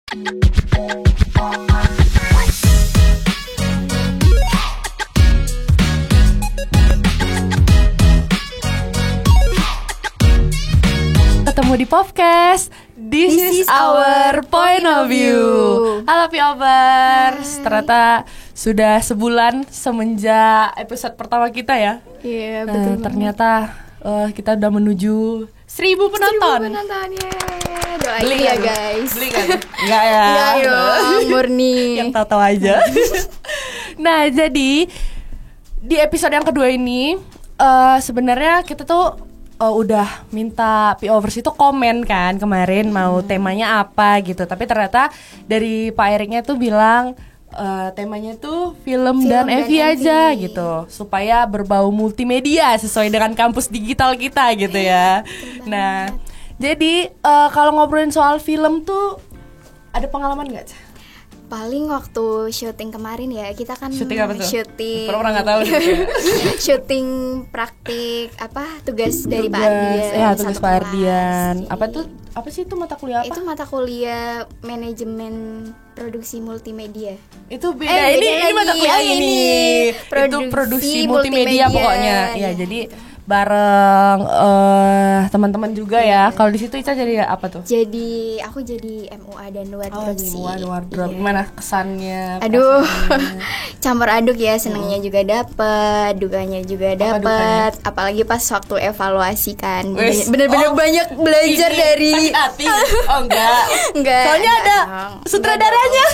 Ketemu di podcast This is our point of view. Halo P-Overs. Ternyata sudah sebulan semenjak episode pertama kita ya. Iya, betul. Ternyata kita udah menuju 1.000 penonton. 1.000 penonton, yeay. Doain Beli ya kan? guys. Beli kan? Enggak ya. Enggak dong, murni. Yang tahu-tahu aja. Nah, jadi di episode yang kedua ini sebenarnya kita tuh udah minta P-Overs itu komen kan kemarin mau temanya apa gitu. Tapi ternyata dari Pak Eriknya tuh bilang temanya tuh film dan EV aja gitu, supaya berbau multimedia sesuai dengan kampus digital kita gitu ya. Nah, jadi kalau ngobrolin soal film tuh ada pengalaman nggak, Ca? Paling waktu syuting kemarin ya, kita kan Syuting apa tuh? Syuting. Orang nggak tahu. Syuting praktik tugas dari Pak Ardian. Ya, tugas satu Pak kelas. Ardian. Jadi, Apa sih itu mata kuliah apa? itu mata kuliah manajemen produksi multimedia. Itu beda. Ini mata kuliah ini. Itu produksi multimedia pokoknya. Ya, jadi bareng teman-teman juga ya. Kalau di situ Ica jadi apa tuh? Jadi aku jadi MUA dan wardrobe sih. Wardrobe. Iya. Gimana kesannya? Aduh, campur aduk ya, senengnya juga dapet, dukanya juga dapet. Apalagi pas waktu evaluasi kan, bener-bener banyak belajar dari. Sakit hati. Oh enggak. Soalnya ada sutradaranya.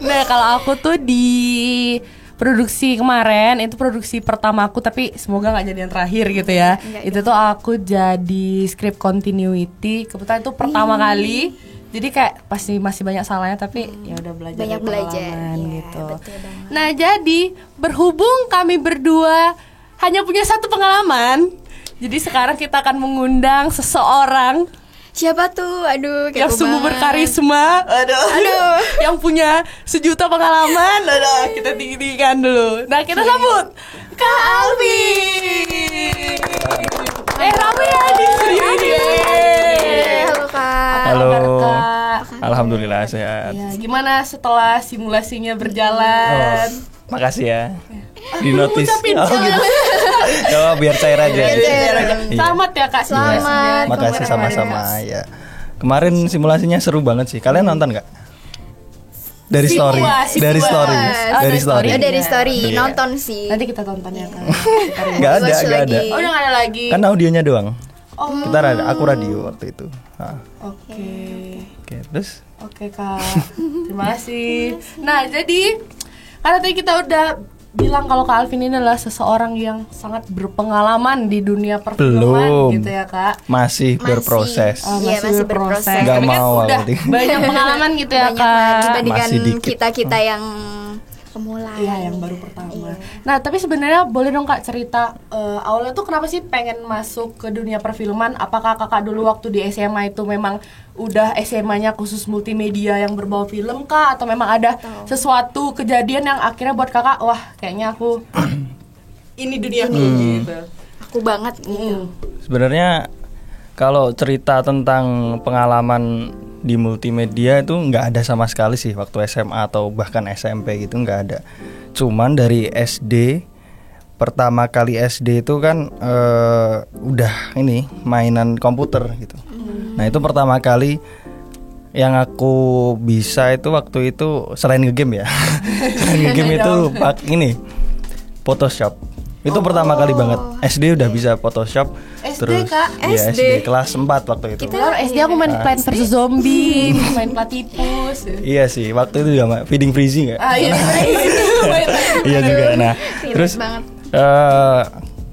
Nah, kalau aku tuh di produksi kemarin, itu produksi pertamaku, tapi semoga nggak jadi yang terakhir gitu ya. Itu tuh aku jadi script continuity. Kebetulan itu pertama kali. Jadi kayak pasti masih banyak salahnya, tapi ya udah belajar Banyak dari belajar pengalaman ya, gitu. betul banget. Nah, jadi berhubung kami berdua hanya punya satu pengalaman, jadi sekarang kita akan mengundang seseorang Siapa tuh? Aduh, yang kepo sungguh banget. berkarisma, aduh, yang punya sejuta pengalaman, kita tinggi-tinggikan dulu. Nah, kita sambut Kak Alfi. Rame ya di studio ini. Halo Kak. Apa Halo. kabar, Kak? Alhamdulillah sehat. Ya, gimana setelah simulasinya berjalan? Makasih ya. Di notis. Ucapin Gitu. Coba biar cair aja. Iya. Selamat ya Kak, Selamat. Makasih sama-sama ya. Kemarin simulasinya seru banget sih. Kalian nonton nggak? Dari story. Simulasi. Dari story. Oh, Dari story. Dari story, Iya. nonton sih. Nanti kita tonton ya Kak. Nggak ada, Watch nggak ada. lagi. Oh, udah nggak ada lagi. Kan audionya doang. Oh. Kita aku radio waktu itu. Oke, terus Oke Kak, terima kasih. Nah, jadi karena tadi kita udah bilang kalau Kak Alvin ini adalah seseorang yang sangat berpengalaman di dunia perfilman Belum. gitu ya Kak. masih berproses. Iya, masih berproses. Nggak Tapi kan mau udah aku. banyak pengalaman gitu ya Banyak lah Kak. dibandingkan Masih dikit. kita-kita yang pemula. Iya, yang baru pertama. Iya. Nah, tapi sebenarnya boleh dong Kak cerita awalnya tuh kenapa sih pengen masuk ke dunia perfilman? Apakah Kakak dulu waktu di SMA itu memang udah SMA-nya khusus multimedia yang berbau film kah? Atau memang ada sesuatu kejadian yang akhirnya buat Kakak, wah kayaknya aku ini duniaku gitu. Aku banget gitu. Sebenarnya kalau cerita tentang pengalaman di multimedia itu nggak ada sama sekali sih waktu SMA atau bahkan SMP gitu, nggak ada. Cuman dari SD, pertama kali SD itu kan udah ini mainan komputer gitu. Nah itu pertama kali yang aku bisa itu waktu itu selain ngegame ya. Selain ngegame itu ini Photoshop. Itu pertama kali banget. SD udah bisa Photoshop. SD, terus Kak? ya, SD. SD kelas 4 waktu itu. Kalau SD aku main Plants vs Zombie, main Platypus. Iya sih, waktu itu juga feeding freezing ya. Iya, Iya juga. Nah, Relate terus banget.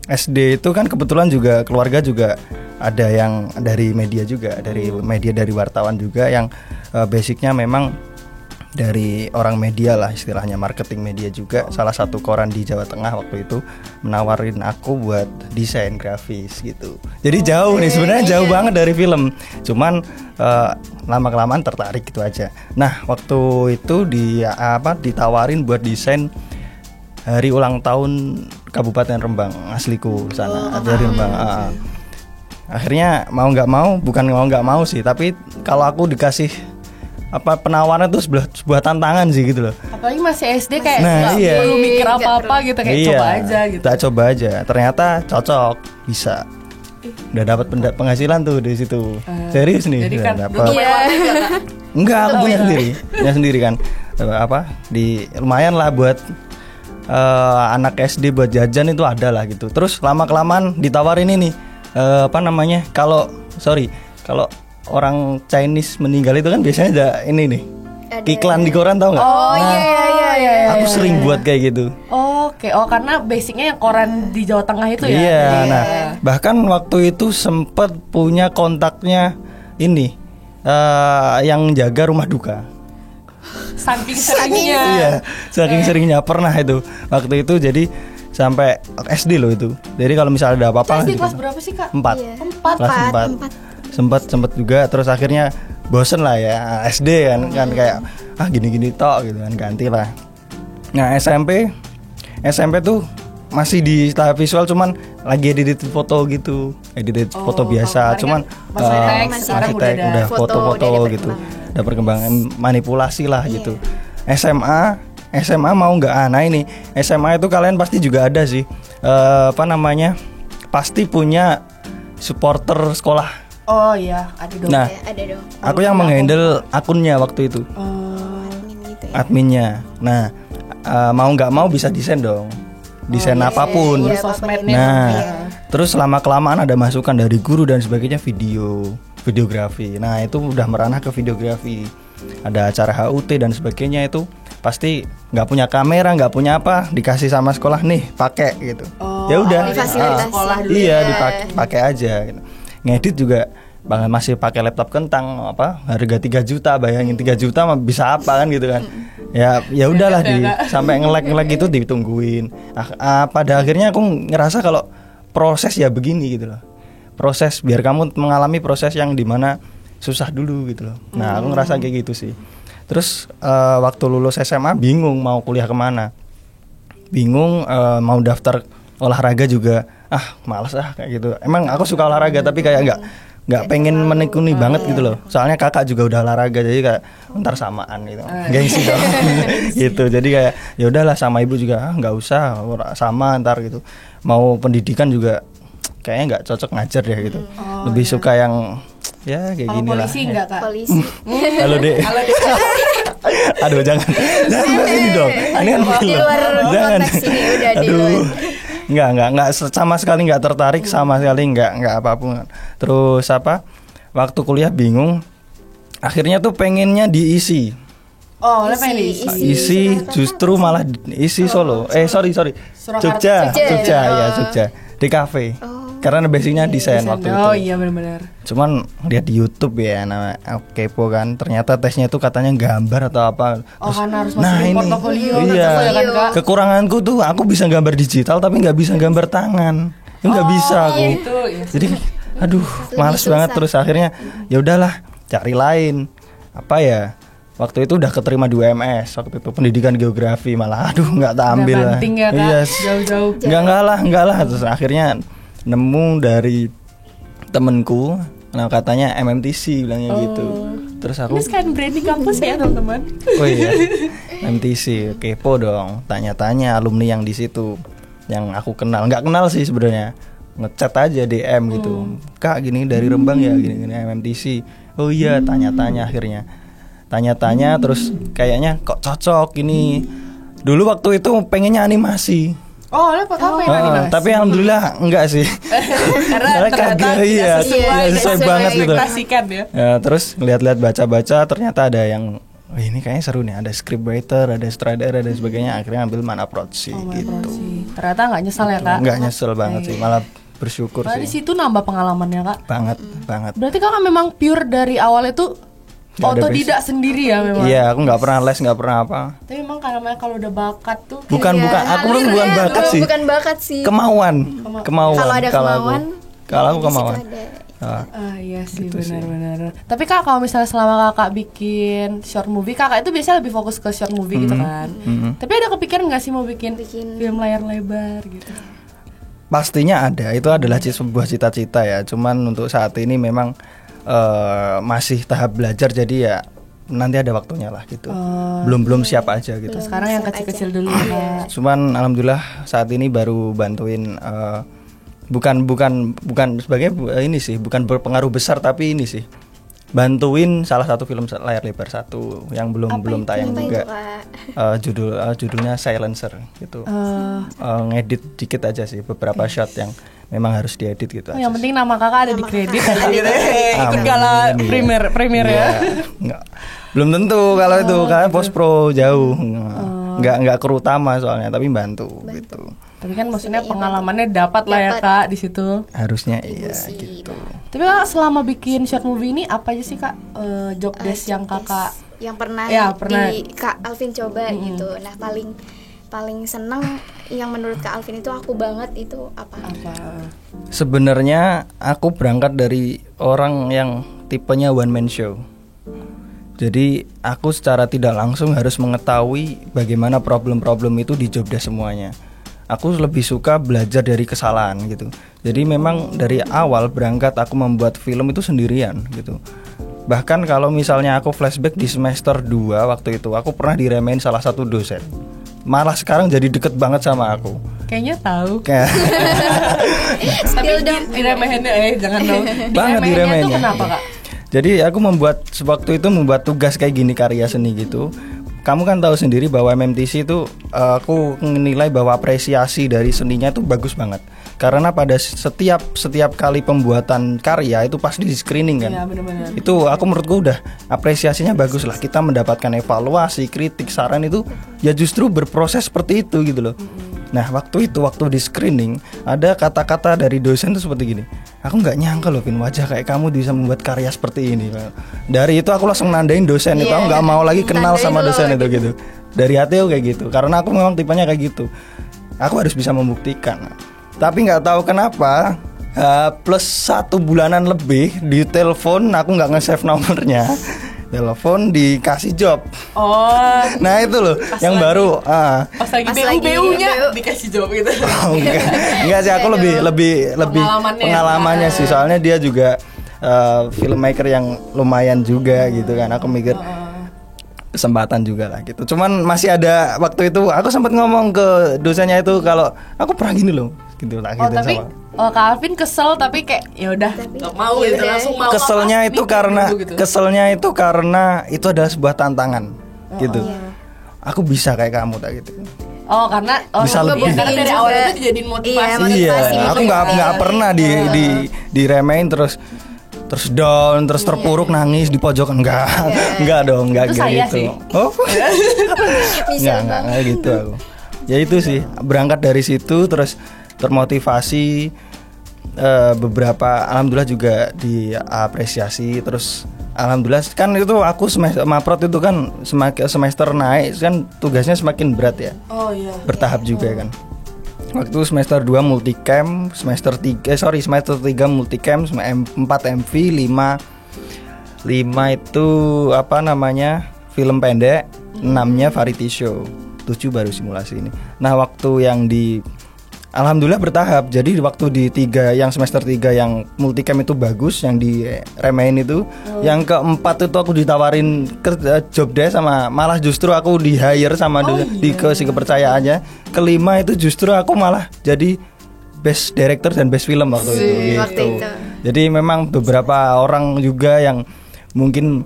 SD itu kan kebetulan juga keluarga juga ada yang dari media juga, dari media, dari wartawan juga yang basicnya memang dari orang media lah istilahnya, marketing media juga. Salah satu koran di Jawa Tengah waktu itu menawarin aku buat desain grafis gitu. Jadi jauh nih, sebenarnya jauh banget dari film. Cuman lama-kelamaan tertarik gitu aja. Nah, waktu itu ditawarin buat desain hari ulang tahun Kabupaten Rembang, asliku sana dari Rembang. Akhirnya mau nggak mau, bukan mau nggak mau sih, tapi kalau aku dikasih apa penawaran itu sebuah tantangan sih gitu loh. Apalagi masih SD kayak Nah, nggak iya. perlu mikir apa-apa gitu, kayak coba aja gitu. Kita coba aja. Ternyata cocok, bisa. Udah dapat penghasilan tuh di situ. Serius nih, Jadi udah kan dapat. dulu lewatnya nggak, Kak? Enggak, aku punya sendiri. Punya sendiri kan. Apa? Di lumayan lah buat anak SD buat jajan itu ada lah gitu. Terus lama-kelamaan ditawarin ini apa namanya? Kalau orang Chinese meninggal itu kan biasanya ada ini nih. Iklan di koran tau nggak? Oh iya. Aku sering buat kayak gitu. Oke, karena basicnya yang koran di Jawa Tengah itu ya. Iya, Jadi, nah bahkan waktu itu sempet punya kontaknya ini yang jaga rumah duka. saking seringnya. Iya, saking seringnya pernah itu waktu itu jadi sampai SD loh itu. Jadi kalau misalnya ada apa-apa SD gitu. kelas berapa sih, Kak? 4. Iya. Empat. Kelas 4. Sempet juga terus akhirnya bosen lah ya SD kan kayak gini-gini tok gitu kan, ganti lah. Nah SMP tuh masih di tahap visual, cuman lagi edit foto gitu, foto biasa, cuman masih teks, udah foto, foto-foto udah ada gitu, perkembangan. ada perkembangan manipulasi lah gitu. SMA mau nggak ini SMA itu kalian pasti juga ada sih apa namanya, pasti punya supporter sekolah. Oh iya, ada dong. Nah, Ada dong. aku yang menghandle akunnya waktu itu, Admin gitu ya. adminnya. Nah, mau nggak mau bisa desain dong, desain apapun. iya. Sosmednya. Nah, Iya. terus lama kelamaan ada masukan dari guru dan sebagainya, videografi. Nah, itu udah meranah ke videografi. Ada acara HUT dan sebagainya, itu pasti nggak punya kamera, nggak punya apa, dikasih sama sekolah nih, pakai gitu. Ya udah. difasilitasi. Sekolah dulu Iya, ya. dipakai aja gitu. Ngedit juga masih pakai laptop kentang, apa harga 3 juta, bayangin 3 juta mah bisa apa kan gitu kan. Ya udahlah sampai nge-lag itu ditungguin. Pada akhirnya aku ngerasa kalau proses ya begini gitu loh. Proses biar kamu mengalami proses yang dimana susah dulu gitu loh. Nah, aku ngerasa kayak gitu sih. Terus waktu lulus SMA bingung mau kuliah kemana. Bingung mau daftar olahraga juga malas kayak gitu. Emang aku suka olahraga tapi kayak nggak pengen menekuni banget gitu loh. Soalnya kakak juga udah olahraga, jadi kayak ntar samaan gitu. Gengsi dong. Gitu. Jadi kayak ya udahlah, sama ibu juga nggak usah sama ntar gitu. Mau pendidikan juga kayaknya nggak cocok ngajar ya gitu. Lebih suka yang ya kayak Kalau gini lah. polisi enggak, Kak? Polisi. Halo Dek. Aduh jangan bahas ini dong. Ini kan Di film. luar Jangan. konteks ini, udah di Aduh. luar. Enggak sama sekali enggak tertarik, sama sekali enggak apapun. Terus waktu kuliah bingung. Akhirnya tuh pengennya diisi. Oh, lo pengen diisi. Isi justru malah isi Solo. Sorry. Surakarta. Jogja ya, Jogja. Di kafe. Karena basicnya desain waktu itu. Oh iya benar-benar. Cuman lihat di YouTube ya, aku kepo kan. Ternyata tesnya itu katanya gambar atau apa. Oh, karena harus masukin portofolio. Iya. Kan, Kak? Kekuranganku tuh aku bisa gambar digital tapi nggak bisa gambar tangan. Nggak bisa aku. Itu, iya. Jadi aduh, males banget. Terus akhirnya ya udahlah, cari lain. Apa ya? Waktu itu udah keterima di UMS, waktu itu pendidikan geografi, malah aduh nggak tak ambil lah. banting ya, Kak? Iya. Jauh-jauh. Enggak lah. Terus akhirnya nemu dari temenku, nah katanya MMTC bilangnya gitu. Terus aku Ini kan branding kampus ya, teman-teman. oh iya, MMTC, kepo dong, tanya-tanya alumni yang di situ, yang aku kenal, nggak kenal sih sebenarnya, ngechat aja DM gitu, Kak gini dari Rembang ya, gini MMTC. Oh iya, tanya-tanya akhirnya, terus kayaknya kok cocok ini. Dulu waktu itu pengennya animasi. Oh, lo apa yang animasi? Tapi alhamdulillah enggak sih. Karena ternyata kagak, iya, sesuai banget gitu. Ekspektasikan ya. Ya, terus lihat-lihat baca-baca ternyata ada yang ini kayaknya seru nih, ada scriptwriter, ada sutradara dan sebagainya. Akhirnya ambil Man Approach sih gitu. Ternyata nggak nyesal ya, Kak? Enggak nyesel banget sih, malah bersyukur Nah, di sih. situ nambah pengalamannya, Kak. Banget. Berarti Kakak memang pure dari awal itu Nggak ada otodidak sendiri ya memang. Iya, aku nggak pernah les, nggak pernah apa. Tapi memang karena kalau udah bakat tuh Bukan, aku belum bukan bakat sih. Bukan bakat sih. Kemauan. Kalau ada kemauan, kalau aku di situ kemauan. ada. iya sih Gitu sih. benar-benar. Tapi Kak, kalau misalnya selama Kakak bikin short movie, Kakak itu biasanya lebih fokus ke short movie gitu kan. Tapi ada kepikiran nggak sih mau bikin film layar lebar gitu? Pastinya ada, itu adalah sebuah cita-cita ya. Cuman untuk saat ini memang masih tahap belajar, jadi ya nanti ada waktunya lah gitu. Belum siap aja gitu. Sekarang yang kecil-kecil dulu ya. Cuman alhamdulillah saat ini baru bantuin bukan sebagai ini sih, bukan berpengaruh besar tapi ini sih. Bantuin salah satu film layar lebar satu yang belum tayang juga. Judulnya Silencer gitu. Ngedit dikit aja sih, beberapa shot yang memang harus diedit gitu aja. Yang penting nama kakak ada di kredit aja gitu. Ikut gala premier ya. Enggak. Belum tentu kalau itu karena post pro jauh. Enggak kru utama soalnya tapi bantu. Gitu. Tapi kan maksudnya pengalamannya dapat lah ya Kak di situ. Harusnya iya gitu. Tapi Kak selama bikin short movie ini apa aja sih Kak job desk yang Kakak yang pernah di Kak Alvin coba gitu. Nah, paling seneng yang menurut Kak Alvin itu aku banget itu apa? Sebenarnya aku berangkat dari orang yang tipenya one man show. Jadi aku secara tidak langsung harus mengetahui bagaimana problem-problem itu di job desk semuanya. Aku lebih suka belajar dari kesalahan gitu. Jadi memang dari awal berangkat aku membuat film itu sendirian gitu. Bahkan kalau misalnya aku flashback di semester 2 waktu itu, aku pernah diremehin salah satu dosen. Malah sekarang jadi deket banget sama aku. Kayaknya tahu. Tapi diremehinnya jangan dong. Banget diremehinnya. Itu kenapa Kak? Jadi aku waktu itu membuat tugas kayak gini, karya seni gitu. Kamu kan tahu sendiri bahwa MMTC itu aku menilai bahwa apresiasi dari seninya itu bagus banget. Karena pada setiap kali pembuatan karya itu pasti di screening kan. Iya, benar-benar. Itu aku menurutku udah apresiasinya bagus lah. Kita mendapatkan evaluasi, kritik, saran itu ya justru berproses seperti itu gitu loh. Nah waktu di screening ada kata-kata dari dosen tuh seperti gini. Aku nggak nyangka loh Vin, wajah kayak kamu bisa membuat karya seperti ini. Dari itu aku langsung nandain dosen itu. Aku nggak mau lagi kenal sama dosen itu gitu. Dari hati aku kayak gitu. Karena aku memang tipenya kayak gitu. Aku harus bisa membuktikan. Tapi nggak tahu kenapa plus 1 bulanan lebih di telepon aku nggak nge-save nomornya. Telepon dikasih job. Nah itu loh pas yang lagi, baru pas lagi BU-nya dikasih job gitu. Enggak sih, aku lebih pengalamannya sih. Soalnya dia juga filmmaker yang lumayan juga gitu kan. Aku mikir kesempatan juga lah gitu. Cuman masih ada waktu itu aku sempat ngomong ke dosennya itu kalau aku pernah gini loh gitu lah gitu tapi sama. Kak Alvin kesel tapi kayak ya udah nggak mau gitu langsung mau. Keselnya itu karena itu adalah sebuah tantangan gitu. Aku bisa kayak kamu tak gitu. Karena bisa lebih. Karena dari awal itu dijadiin motivasi. Iya, aku nggak pernah diremehin terus down, terus terpuruk nangis di pojokan. Enggak dong, enggak gitu. Enggak gitu aku. Ya itu sih, berangkat dari situ terus termotivasi, beberapa alhamdulillah juga diapresiasi. Terus alhamdulillah kan itu aku semester maprot itu kan semester naik kan tugasnya semakin berat ya. Bertahap juga kan. Waktu semester 2 multicam, semester 3 multicam, 4 MV, 5 itu apa namanya? Film pendek, 6-nya variety show, 7 baru simulasi ini. Nah, waktu yang alhamdulillah bertahap. Jadi waktu di 3 yang semester 3 yang multicam itu bagus, yang di remehin itu, yang keempat itu aku ditawarin job desk sama malah justru aku di hire sama dikasih kepercayaannya. Kelima itu justru aku malah jadi best director dan best film waktu itu gitu. Jadi memang beberapa orang juga yang mungkin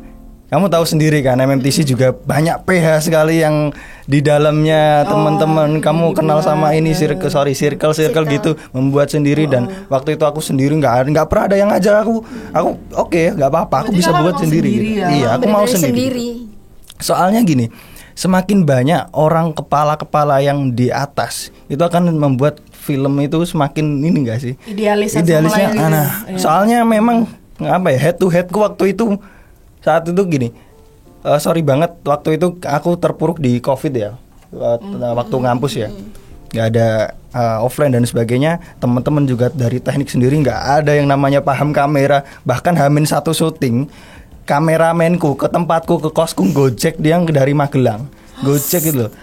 kamu tahu sendiri kan, MMTC juga banyak PH sekali yang di dalamnya teman-teman kamu kenal sama ini circle gitu membuat sendiri. Dan waktu itu aku sendiri nggak pernah ada yang ngajak aku oke, nggak apa-apa, aku bisa buat sendiri gitu. Iya, aku mau sendiri. Soalnya gini, semakin banyak orang kepala-kepala yang di atas itu akan membuat film itu semakin ini enggak sih? Idealisnya. Soalnya memang head to head ku waktu itu saat itu gini, sorry banget waktu itu aku terpuruk di COVID ya, waktu ngampus ya, nggak ada offline dan sebagainya. Teman-teman juga dari teknik sendiri nggak ada yang namanya paham kamera. Bahkan H-1 syuting, kameramenku ke tempatku ke kosku Gojek, dia dari Magelang, Gojek gitu.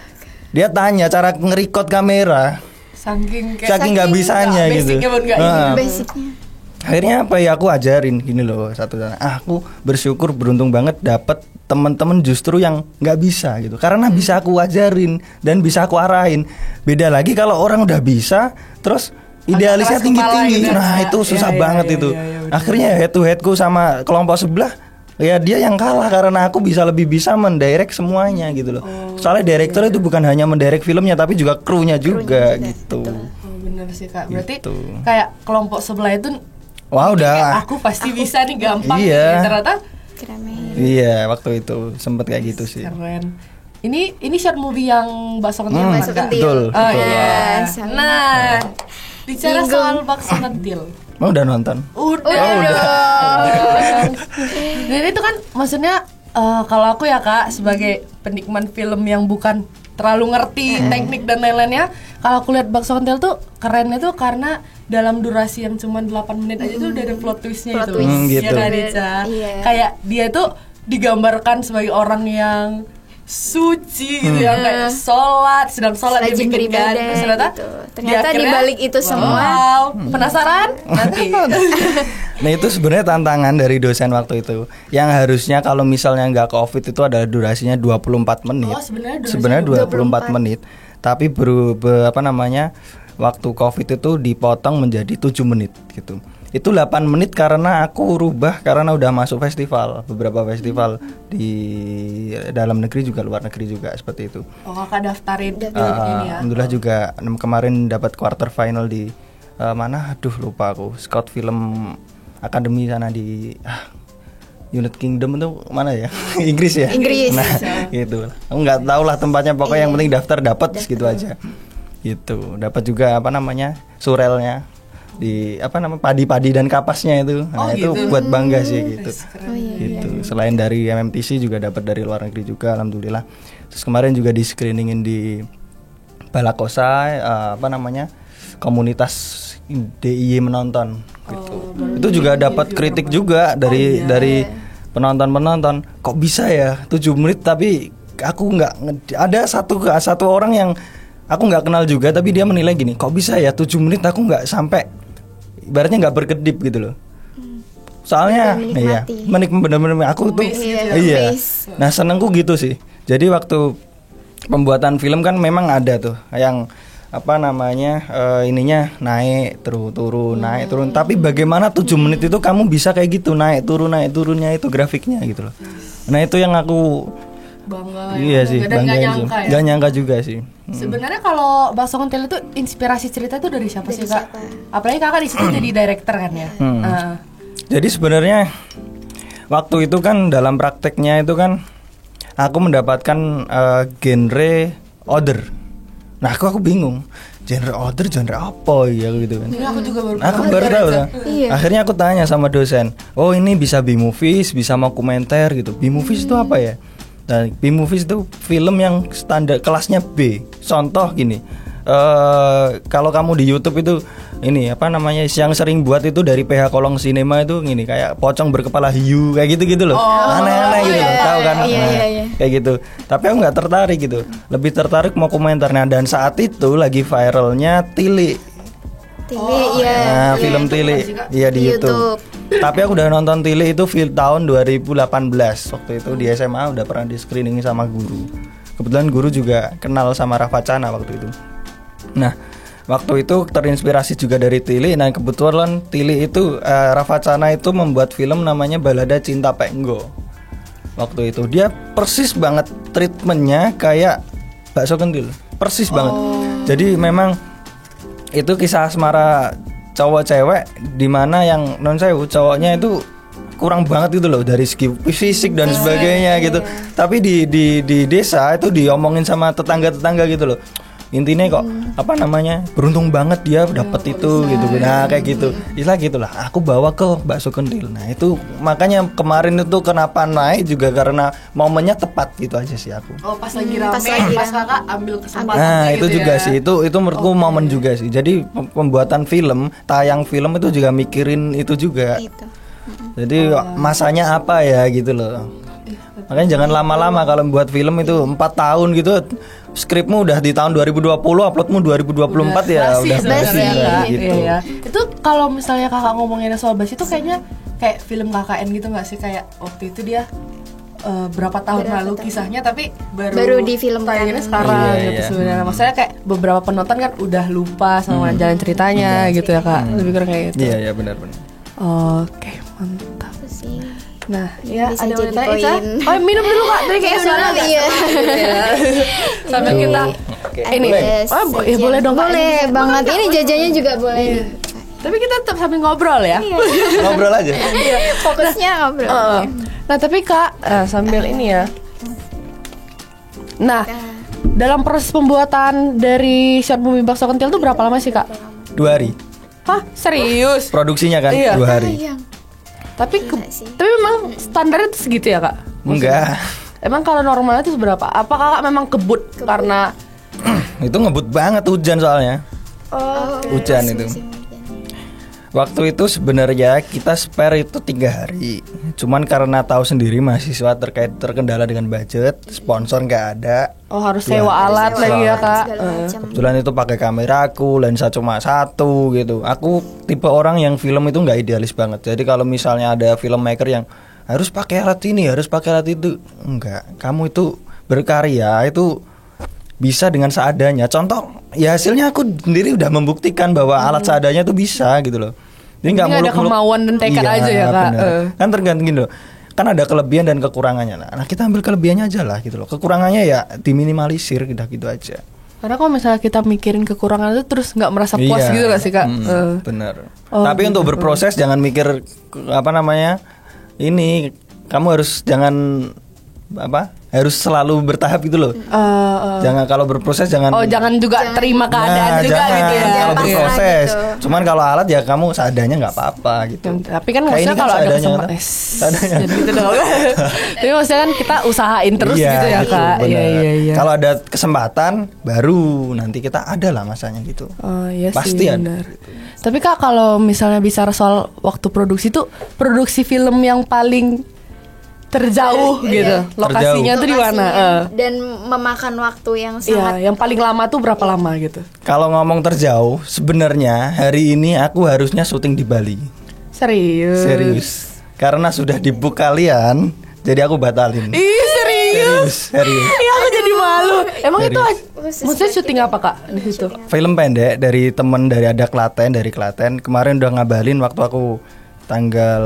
Dia tanya cara nge-record kamera, saking nggak bisanya gitu. Basicnya. akhirnya apa ya, aku ajarin gini loh satu, aku bersyukur beruntung banget dapat teman-teman justru yang nggak bisa gitu, karena bisa aku ajarin dan bisa aku arahin. Beda lagi kalau orang udah bisa terus idealisnya tinggi-tinggi, gitu. nah itu susah banget itu. Akhirnya head to headku sama kelompok sebelah, ya dia yang kalah karena aku lebih bisa mendirect semuanya gitu loh. Soalnya direktur itu bukan hanya mendirect filmnya tapi juga krunya juga gitu. Bener sih Kak, berarti Gitu. kayak kelompok sebelah itu Wah udah. aku pasti bisa nih, gampang Iya. nih. Ternyata Keramaian. Iya, waktu itu sempet kayak gitu sih. keren. Ini short movie yang bakso kentil kan, Bakso Kak? kentil. Betul, Oh betul. iya. Sama. Nah, bicara Bingung. soal bakso kentil. Oh, udah nonton? Dan itu kan maksudnya kalau aku ya Kak sebagai penikmat film yang bukan terlalu ngerti teknik dan lain-lainnya, kalau aku lihat bakso kentil tuh keren itu karena dalam durasi yang cuma 8 menit aja tuh udah ada plot twistnya Plot itu. twist. Gitu. Ya kan, Ica? Iya. Kayak dia tuh digambarkan sebagai orang yang suci gitu ya, kayak sholat, sedang sholat dia Rajin bikin kan, beribadah terus ternyata gitu. di Ternyata akhirnya, dibalik itu semua, wow, penasaran nanti. Nah itu sebenarnya tantangan dari dosen waktu itu. Yang harusnya kalau misalnya nggak COVID itu adalah durasinya 24 menit. Oh, sebenarnya durasinya 24 menit. Tapi waktu COVID itu dipotong menjadi 7 menit gitu. Itu 8 menit karena aku rubah karena udah masuk festival, beberapa festival di dalam negeri juga luar negeri juga seperti itu. Oh, Kakak daftarin ini ya. Alhamdulillah juga kemarin dapat quarter final di mana? Aduh lupa aku. Scott Film Academy sana di United Kingdom itu mana ya? Inggris ya. Inggris. Nah, gitu. Aku nggak tahu lah tempatnya, pokoknya yang penting daftar dapat gitu aja. Gitu. Dapat juga surelnya di padi-padi dan kapasnya itu. Nah, itu buat bangga sih gitu. Gitu. Selain dari MMTC juga dapat dari luar negeri juga alhamdulillah. Terus kemarin juga di screeningin di Balakosa komunitas DIY menonton gitu. Itu juga dapat kritik juga dari penonton. Kok bisa ya 7 menit tapi aku ada satu orang yang aku nggak kenal juga tapi dia menilai gini, kok bisa ya 7 menit aku nggak sampai ibaratnya nggak berkedip gitu loh. Soalnya bener-bener aku tuh iya. Nah senengku gitu sih. Jadi waktu pembuatan film kan memang ada tuh yang ininya naik turun naik turun. Tapi bagaimana 7 menit itu kamu bisa kayak gitu naik turunnya itu grafiknya gitu loh. Nah itu yang aku bangga. Iya sih, dan bangga gak nyangka ya. Gak nyangka juga sih. Sebenarnya kalau bakso kentil itu inspirasi cerita itu dari siapa sih Kak? Apalagi Kakak di situ jadi director kan ya. Jadi sebenarnya waktu itu kan dalam prakteknya itu kan aku mendapatkan genre order. Nah aku bingung genre apa ya gitu kan. Ini aku juga baru tahu kan. Iya. Akhirnya aku tanya sama dosen, oh ini bisa B-movies, bisa dokumenter gitu. B-movies itu apa ya? Nah, B-movies itu film yang standar kelasnya B. Contoh gini, kalau kamu di YouTube itu ini yang sering buat itu dari PH Kolong Cinema itu gini kayak pocong berkepala hiu kayak gitu loh. Aneh-aneh gitu, tahu kan? Iya. Kayak gitu. Tapi aku nggak tertarik gitu. Lebih tertarik mau komentarnya, dan saat itu lagi viralnya Tili. Film Tili. Iya di YouTube. Tapi aku udah nonton Tili itu tahun 2018. Waktu itu di SMA udah pernah di screening sama guru. Kebetulan guru juga kenal sama Rafa Cana waktu itu. Nah, waktu itu terinspirasi juga dari Tili. Nah, kebetulan Tili itu Rafa Cana itu membuat film namanya Balada Cinta Penggo. Waktu itu dia persis banget treatmentnya kayak bakso kentil. Persis banget. Jadi memang itu kisah asmara cowok cewek di mana yang non sewu cowoknya itu kurang banget gitu loh dari segi fisik dan sebagainya gitu. Tapi di desa itu diomongin sama tetangga-tetangga gitu loh. Intinya kok beruntung banget dia dapet itu gitu. Nah kayak gitu. Istilah gitulah. Aku bawa ke bakso kentil. Nah itu makanya kemarin itu kenapa naik juga karena momennya tepat gitu aja sih aku. Oh pas lagi rame, pas Kakak ambil kesempatan. Nah gitu itu juga ya. sih. Itu menurutku momen juga sih. Jadi pembuatan film, tayang film itu juga mikirin itu juga. Jadi masanya apa ya gitu loh. Makanya jangan lama-lama kalau buat film itu 4 tahun gitu. Skripmu udah di tahun 2020, uploadmu 2024 ya udah basi ya, gitu. Iya. Itu kalau misalnya kakak ngomongin soal Basi itu kayaknya kayak film KKN gitu nggak sih, kayak waktu itu dia berapa tahun lalu kisahnya tapi baru difilmkan sekarang gitu sebenarnya. Maksudnya kayak beberapa penonton kan udah lupa sama jalan ceritanya gitu ya kak. Lebih kurang kayak gitu. Iya benar. Oke, mantap. Nah, ya bisa ada jadi wanita Isa. poin. Oh, minum dulu kak. Tadi kayak suara Iya. sambil kita ini. Oh, ya boleh dong Kak. Boleh banget. Ini jajannya juga boleh. Tapi kita tetap sambil ngobrol ya. Ngobrol aja. Fokusnya ngobrol. Nah tapi kak sambil ini ya. Nah dalam proses pembuatan dari short movie Bakso Kentil tuh berapa lama sih kak? 2 hari. Hah serius? Produksinya kan Iya. 2 hari. Tapi memang standarnya tuh segitu ya kak? Enggak. Emang kalau normalnya tuh seberapa? Apa kakak memang kebut karena Itu ngebut banget, hujan soalnya. Hujan itu. Waktu itu sebenarnya kita spare itu 3 hari. Cuman karena tahu sendiri mahasiswa terkendala dengan budget, sponsor nggak ada. Oh harus sewa alat lagi ya kak. Kebetulan itu pakai kameraku, lensa cuma 1 gitu. Aku tipe orang yang film itu nggak idealis banget. Jadi kalau misalnya ada filmmaker yang harus pakai alat ini, harus pakai alat itu, enggak. Kamu itu berkarya itu bisa dengan seadanya. Contoh, ya hasilnya aku sendiri udah membuktikan bahwa alat seadanya itu bisa gitu loh. Jadi nggak ada kemauan dan tekad aja ya kak. Kan tergantung gitu loh. Kan ada kelebihan dan kekurangannya. Nah kita ambil kelebihannya aja lah gitu loh. Kekurangannya ya diminimalisir gitu aja. Karena kalau misalnya kita mikirin kekurangan itu terus nggak merasa puas gitu gak sih kak? Bener. Tapi gitu. Untuk berproses jangan mikir ini kamu harus harus selalu bertahap gitu loh. Jangan kalau berproses jangan juga terima keadaan juga jangan, gitu ya. Kalau berproses. Gitu. Cuman kalau alat ya kamu seadanya nggak apa-apa gitu. Tapi kan maksudnya kalau ada kesempatan jadi gitu dong. Tapi maksudnya kan kita usahain terus gitu ya kak. Iya. Kalau ada kesempatan baru nanti kita ada lah masanya gitu. Oh iya pasti sih, ada. benar. Tapi kak kalau misalnya bicara soal waktu produksi tuh, produksi film yang paling terjauh gitu, lokasinya tuh di mana? Dan memakan waktu yang sangat. Iya, yang paling lama tuh berapa lama gitu? Kalau ngomong terjauh, sebenarnya hari ini aku harusnya syuting di Bali. Serius. Karena sudah di-book kalian, jadi aku batalin. Ih, serius. Iya, aku jadi malu. Emang Serius. itu maksudnya syuting apa kak di situ? Film pendek dari temen dari Klaten. Kemarin udah ngabalin waktu aku tanggal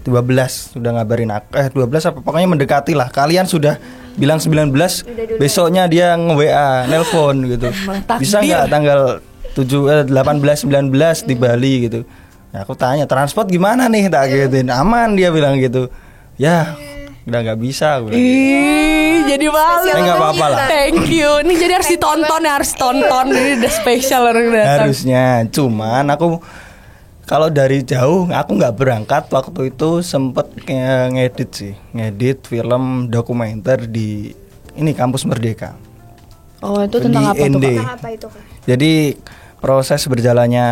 12 sudah ngabarin aku 12 apa pokoknya mendekati lah. Kalian sudah bilang 19, besoknya dia nge-WA, nelpon gitu. Bisa nggak tanggal 18 19 di Bali gitu. Nah, aku tanya transport gimana nih, tak gituin. Aman dia bilang gitu. Ya udah nggak bisa aku bilang gitu. Ih, jadi malu. Nggak apa-apa lah. Thank you. Ini jadi harus ditonton ya, harus tonton. Ini udah spesial orang datang. Harusnya, cuman aku kalau dari jauh aku nggak berangkat. Waktu itu sempet ngedit film dokumenter di ini Kampus Merdeka. Oh itu tentang apa tuh ND. Tentang apa itu kak? Jadi proses berjalannya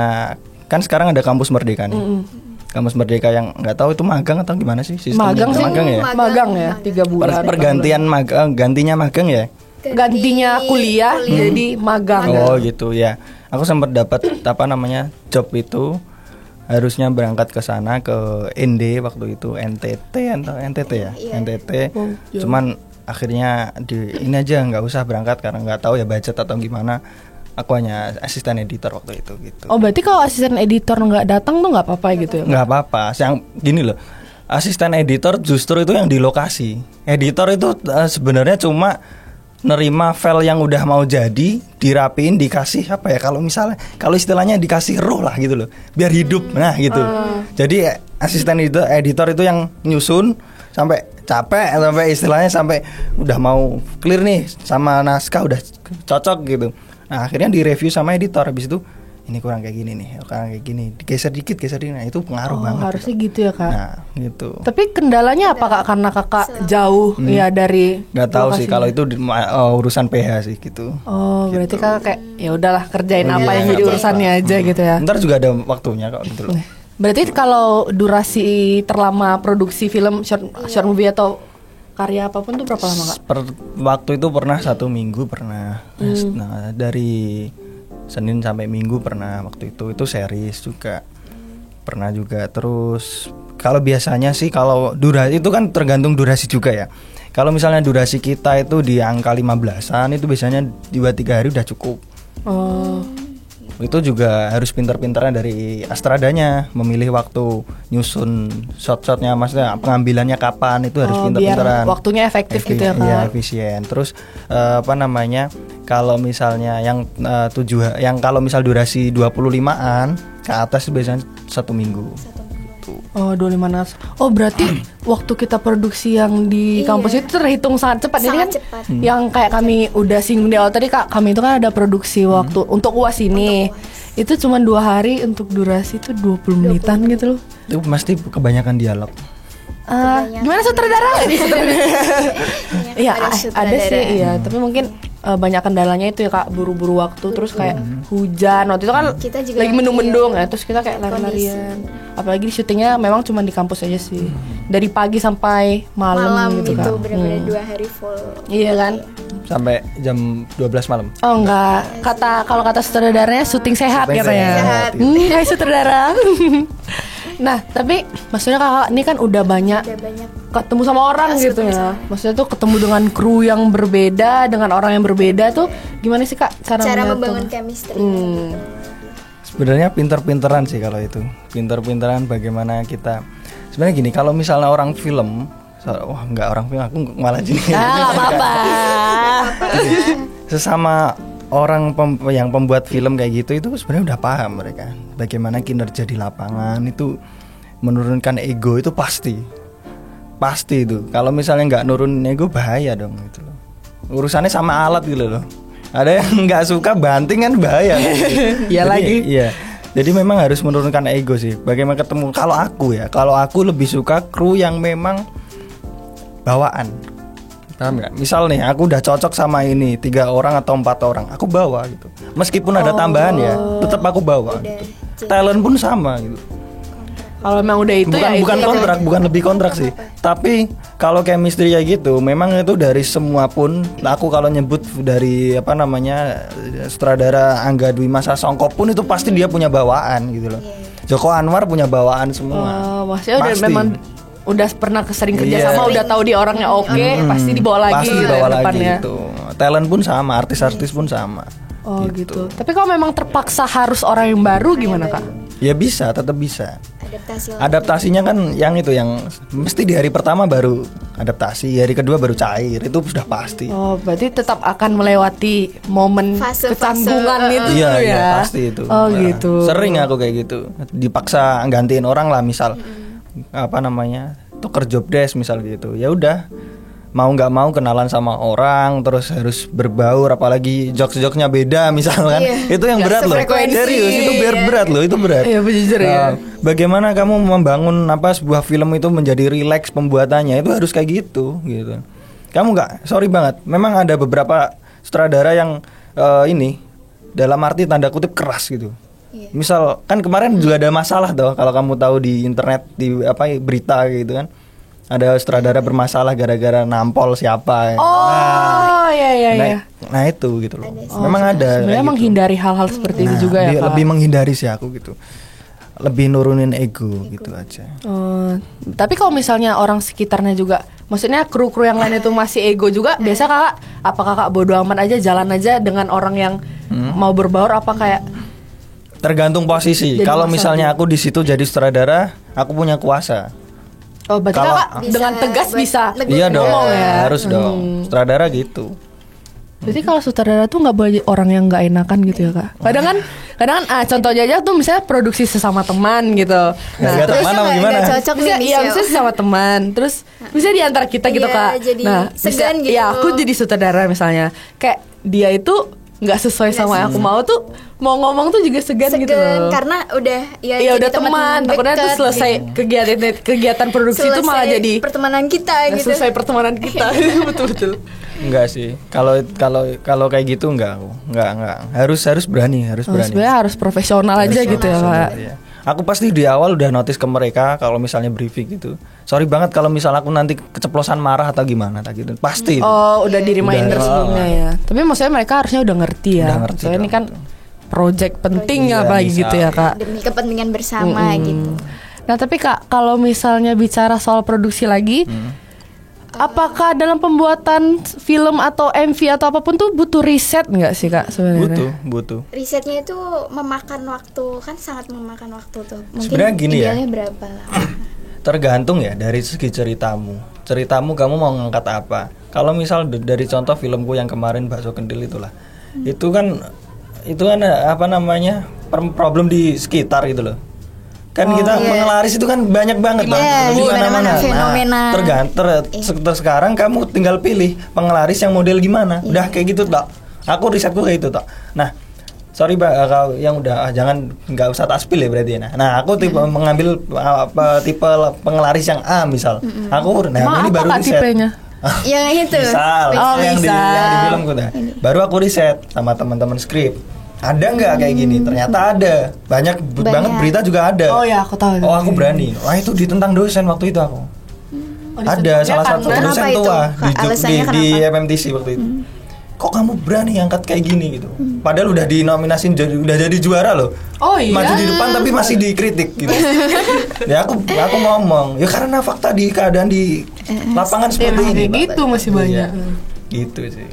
kan sekarang ada Kampus Merdeka nih. Kampus Merdeka yang nggak tahu itu magang atau gimana sih sistemnya? Magang ya. Magang ya 3 bulan. Pergantian gantinya magang ya. Gantinya kuliah jadi magang. Oh gitu ya. Aku sempat dapat job itu. Harusnya berangkat ke sana ke ND waktu itu NTT ya NTT. Cuman akhirnya ini aja nggak usah berangkat karena nggak tahu ya budget atau gimana. Aku hanya asisten editor waktu itu gitu. Oh berarti kalau asisten editor nggak datang tuh nggak apa-apa gitu ya? Nggak apa-apa. Yang gini loh, asisten editor justru itu yang di lokasi. Editor itu sebenarnya cuma nerima file yang udah mau jadi, dirapiin, dikasih apa ya, kalau istilahnya dikasih roh lah gitu loh, biar hidup. Nah gitu. Jadi asisten editor itu yang nyusun sampai capek, sampai istilahnya sampai udah mau clear nih sama naskah udah cocok gitu. Nah akhirnya direview sama editor, habis itu ini kurang kayak gini nih, kurang kayak gini, geser dikit. Nah itu pengaruh banget. Harusnya gitu ya kak. Nah gitu. Tapi kendalanya apa kak? Karena kakak jauh ya dari. Nggak tahu sih kalau itu urusan PH sih gitu. Oh gitu. berarti kakak kayak ya udahlah kerjain apa yang jadi urusannya aja gitu ya. Ntar juga ada waktunya kok gitu loh. Berarti kalau durasi terlama produksi film short movie atau karya apapun tuh berapa lama kak? Waktu itu pernah 1 minggu pernah. Nah dari Senin sampai Minggu pernah waktu itu series juga. Pernah juga. Terus kalau biasanya sih kalau durasi itu kan tergantung durasi juga ya. Kalau misalnya durasi kita itu di angka 15-an itu biasanya 2-3 hari udah cukup. Oh. Itu juga harus pintar-pintarnya dari Astradanya memilih waktu nyusun shot-shotnya, maksudnya pengambilannya kapan itu harus pintar-pintaran. Biar waktunya efektif gitu ya Kak. Iya, efisien. Terus kalau misalnya yang kalau misal durasi 25-an ke atas biasanya 1 minggu. Oh 25 nas. Oh berarti waktu kita produksi yang di kampus itu terhitung sangat cepat. Jadi kan cepat. Yang kayak kami udah singgung di awal tadi Kak, kami itu kan ada produksi waktu untuk UAS ini. Itu cuma 2 hari untuk durasi itu 20 menitan gitu loh. Itu pasti kebanyakan dialog. Gimana sutradara? Iya ada sih iya, tapi mungkin banyak kendalanya itu ya Kak, buru-buru waktu terus kayak hujan. Waktu itu kan kita juga lagi mendung-mendung ya, terus kita kayak lari-larian. Apalagi di syutingnya memang cuma di kampus aja sih. Dari pagi sampai malam gitu itu Kak. benar-benar 2 hari full. Iya kan? Sampai jam 12 malam. Oh enggak, kalau kata sutradaranya syuting sehat Syuting katanya. sehat. Hai sutradara. Nah, tapi maksudnya Kakak ini kan udah banyak ketemu sama orang gitu ya. Maksudnya tuh ketemu dengan kru yang berbeda, dengan orang yang berbeda tuh gimana sih Kak cara membangun chemistry? Sebenarnya pinter-pinteran sih kalau itu. Pinter-pinteran bagaimana kita. Sebenarnya gini, kalau misalnya orang film, orang film aku malah jadi. Apa-apa. Sesama orang yang pembuat film kayak gitu itu sebenarnya udah paham mereka bagaimana kinerja di lapangan itu menurunkan ego itu pasti itu. Kalau misalnya nggak nurunin ego bahaya dong gitu loh. Urusannya sama alat gitu loh. Ada yang nggak suka banting kan bahaya. Iya lagi. Iya. Jadi memang harus menurunkan ego sih. Bagaimana ketemu? Kalau aku lebih suka kru yang memang bawaan. Paham nggak? Misal nih aku udah cocok sama ini 3 orang atau 4 orang, aku bawa gitu. Meskipun ada tambahan ya, tetap aku bawa. Gitu. Talent pun sama gitu. Kalau memang udah itu bukan lebih kontrak sih. Tapi kalau chemistry ya gitu, memang itu dari semua pun. Aku kalau nyebut dari sutradara Angga Dwi Masa Songko pun itu pasti dia punya bawaan gitu loh. Joko Anwar punya bawaan semua. Maksudnya udah memang udah pernah sering kerja sama, udah tahu dia orangnya pasti dibawa lagi depannya. Gitu. Talent pun sama, artis-artis pun sama. Oh gitu. Tapi kalau memang terpaksa harus orang yang baru gimana Kak? Ya bisa, tetap bisa. Adaptasinya kan yang mesti di hari pertama baru adaptasi, hari kedua baru cair, itu sudah pasti. Oh, berarti tetap akan melewati momen kecanggungan itu ya. Iya, pasti itu. Gitu. Sering aku kayak gitu. Dipaksa gantiin orang lah, misal tuker job desk misal gitu. Ya udah, mau nggak mau kenalan sama orang, terus harus berbaur, apalagi jokes-jokesnya beda misalkan. Itu yang berat loh. Serius, itu berat loh, itu berat. Iya, jujur ya. Bagaimana kamu membangun sebuah film itu menjadi rileks pembuatannya, itu harus kayak gitu. Kamu sorry banget, memang ada beberapa sutradara yang dalam arti tanda kutip keras gitu. Misal kan kemarin juga ada masalah tuh, kalau kamu tahu di internet, di berita gitu kan, ada sutradara bermasalah gara-gara nampol siapa. Iya. Nah itu gitu loh. Memang ada. Sebenarnya gitu. Menghindari hal-hal seperti itu juga ya Kak. Lebih menghindari sih aku gitu. Lebih nurunin ego gitu aja. Tapi kalau misalnya orang sekitarnya juga, maksudnya kru-kru yang lain itu masih ego juga, biasa Kakak bodo amat aja, jalan aja dengan orang yang mau berbaur, apa kayak tergantung posisi. Kalau misalnya aku di situ jadi sutradara, aku punya kuasa. Oh, berarti Kakak dengan tegas bisa. Iya dong, ya? Harus dong. Sutradara gitu. Berarti kalau sutradara tuh nggak boleh orang yang nggak enakan gitu ya Kak. Kadang kan contohnya aja tuh misalnya produksi sesama teman gitu. Nah, terus teman apa gimana? Cocok misalnya sesama teman. Terus misalnya di antara kita gitu Kak. Nah, segan gitu. Ya aku jadi sutradara misalnya. Kayak dia itu nggak sesuai sama yang aku mau tuh, mau ngomong tuh juga segan gitu loh. Karena udah udah teman, takutnya tuh selesai gitu. kegiatan produksi itu malah jadi pertemanan kita gitu. Selesai pertemanan kita. Betul. Enggak sih. Kalau kayak gitu enggak. Harus berani. Sebenarnya harus profesional aja gitu ya, Pak. Ya. Aku pasti di awal udah notice ke mereka kalau misalnya briefing gitu. Sorry banget kalau misalnya aku nanti keceplosan marah atau gimana gitu. Pasti itu. Oh, udah di reminder sebelumnya ya. Tapi maksudnya mereka harusnya udah ngerti ya. Udah ngerti. Soalnya ini kan project penting Iya, apalagi bisa. gitu ya Kak. Demi kepentingan bersama gitu. Nah tapi Kak, kalau misalnya bicara soal produksi lagi, apakah dalam pembuatan film atau MV atau apapun tuh butuh riset nggak sih Kak sebenarnya? Butuh. Risetnya itu memakan waktu, kan sangat memakan waktu tuh. Mungkin Sebenarnya gini ya. idealnya berapa lama? Tergantung ya dari segi ceritamu kamu mau ngangkat apa. Kalau misal dari contoh filmku yang kemarin Bakso Kendil itulah, itu kan apa namanya problem di sekitar gitu loh. Kan kita penglaris itu kan banyak banget Iya, di mana-mana. fenomena. Tergantung sekarang kamu tinggal pilih penglaris yang model gimana. Udah kayak gitu tok. Aku risetku kayak gitu tok. Nah, sorry Mbak, kalau yang udah jangan nggak usah tak spill ya berarti ya. Nah, aku tipe mengambil tipe penglaris yang A misal. Aku Emang ini apa baru Kak riset. tipenya? Yang itu. Misal, yang di filmku dah. Baru aku riset sama teman-teman skrip. Ada nggak kayak gini? Ternyata ada. Banyak banget berita juga ada. Oh ya, aku tahu. Oh, aku berani. Wah, itu ditentang dosen waktu itu aku. Ada salah satu karena dosen apa itu? tua Alasannya di kenapa? FMTC waktu itu. Kok kamu berani angkat kayak gini gitu? Padahal udah dinominasin udah jadi juara loh. Oh iya. Maju di depan tapi masih dikritik gitu. Ya aku ngomong, ya karena fakta di keadaan di lapangan seperti ini. Kayak gitu Pak. masih banyak. Iya, gitu sih.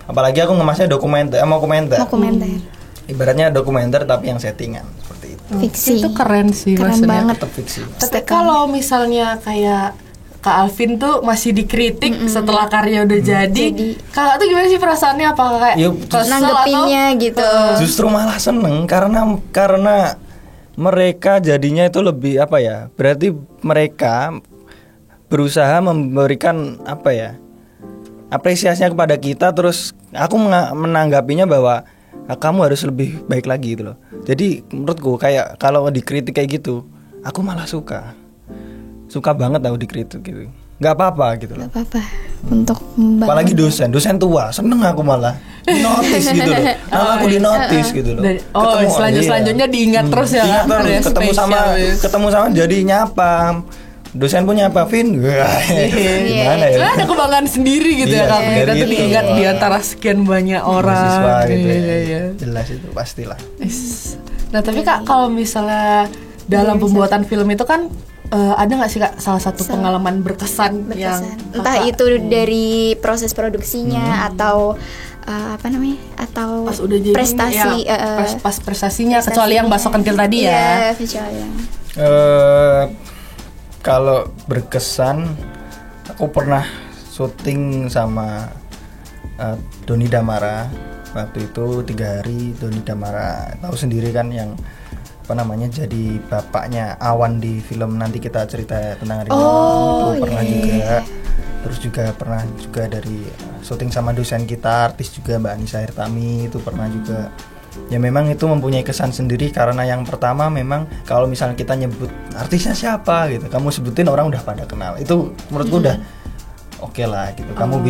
Apalagi aku ngemasnya dokumenter. Mau komentar. Ibaratnya dokumenter tapi yang settingan seperti itu. Fiksi. Itu keren sih Keren maksudnya. banget. Tetap fiksi. Tapi kalau misalnya kayak Kak Alvin tuh masih dikritik setelah karya udah jadi. Kakak tuh gimana sih perasaannya? Apakah kayak Ya, kesel nanggepinnya gitu. Justru malah seneng karena mereka jadinya itu lebih apa ya? Berarti mereka berusaha memberikan apa ya? Apresiasinya kepada kita, terus aku menanggapinya bahwa kamu harus lebih baik lagi gitu loh. Jadi menurutku kayak kalau dikritik kayak gitu, aku malah suka banget tau dikritik gitu. Nggak apa-apa gitu loh. Gak apa-apa untuk membangun. Apalagi dosen tua, seneng aku malah notice gitu loh. Nah, aku di notice gitu loh. Selanjutnya diingat terus ya. Ingat Kak? terus, ketemu sama jadi nyapa. Dosen pun nyapa Vin. Wah, gimana ya? Ada kebanggaan sendiri gitu ya Iya, Kak. Kita dari tuh itu. diingat di antara sekian banyak orang. Mahasiswa gitu ya. Iya. Jelas itu pastilah. Nah tapi Kak, kalau misalnya dalam pembuatan film itu kan ada nggak sih Kak salah satu pengalaman berkesan yang entah Kakak- itu dari proses produksinya atau apa namanya, atau pas udah jadi prestasi pas prestasinya, kecuali yang Bakso Kentil tadi ya. Iya, kecuali yang Kalau berkesan, aku pernah syuting sama Doni Damara. Waktu itu 3 hari. Doni Damara tahu sendiri kan yang apa namanya jadi bapaknya Awan di film Nanti Kita Cerita Tentang Hari Ini. Itu pernah juga. Terus juga pernah juga dari syuting sama dosen kita, artis juga Mbak Anissa Hirtami, itu pernah juga. Ya memang itu mempunyai kesan sendiri karena yang pertama memang kalau misalnya kita nyebut artisnya siapa gitu, kamu sebutin orang udah pada kenal. Itu menurutku udah oke lah gitu. Kamu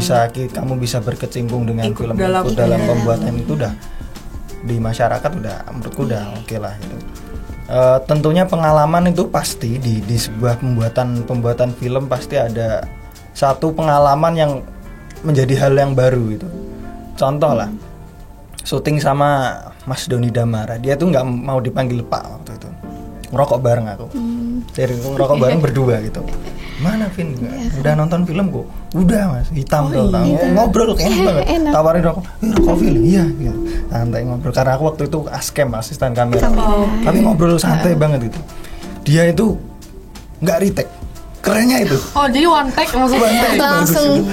bisa berkecimpung dengan film itu dalam pembuatan itu udah di masyarakat udah menurutku udah oke lah gitu. Tentunya pengalaman itu pasti di sebuah pembuatan film pasti ada satu pengalaman yang menjadi hal yang baru gitu. Contoh lah, syuting sama Mas Doni Damara, dia tuh nggak mau dipanggil Pak waktu itu, ngerokok bareng aku, dari ngerokok bareng berdua gitu. Mana Vin? Udah nonton film kok? Udah Mas, hitam tuh, ngobrol enak banget. Tawarin rokok Vin, iya, gitu. Santai ngobrol karena aku waktu itu askem asisten kamera, tapi ngobrol santai banget gitu. Dia itu nggak retake, kerennya itu. Oh jadi one take maksudnya. langsung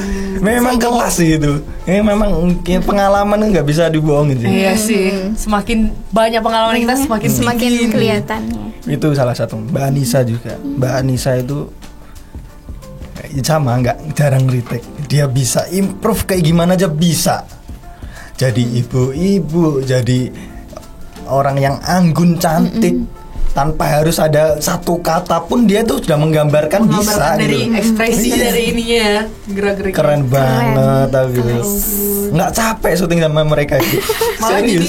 Memang kelas sih itu. Memang pengalaman nggak bisa dibohongin sih. Iya sih. Semakin banyak pengalaman kita semakin kelihatannya. Itu salah satu. Mbak Anissa juga. Mbak Anissa itu sama nggak jarang retake. Dia bisa improve kayak gimana aja bisa. Jadi ibu-ibu, jadi orang yang anggun cantik. Tanpa harus ada satu kata pun dia tuh sudah menggambarkan bisa dari gitu. ekspresi dari ininya ya, gerak-gerik. Keren banget tau gitu. Nggak capek syuting sama mereka itu. Serius.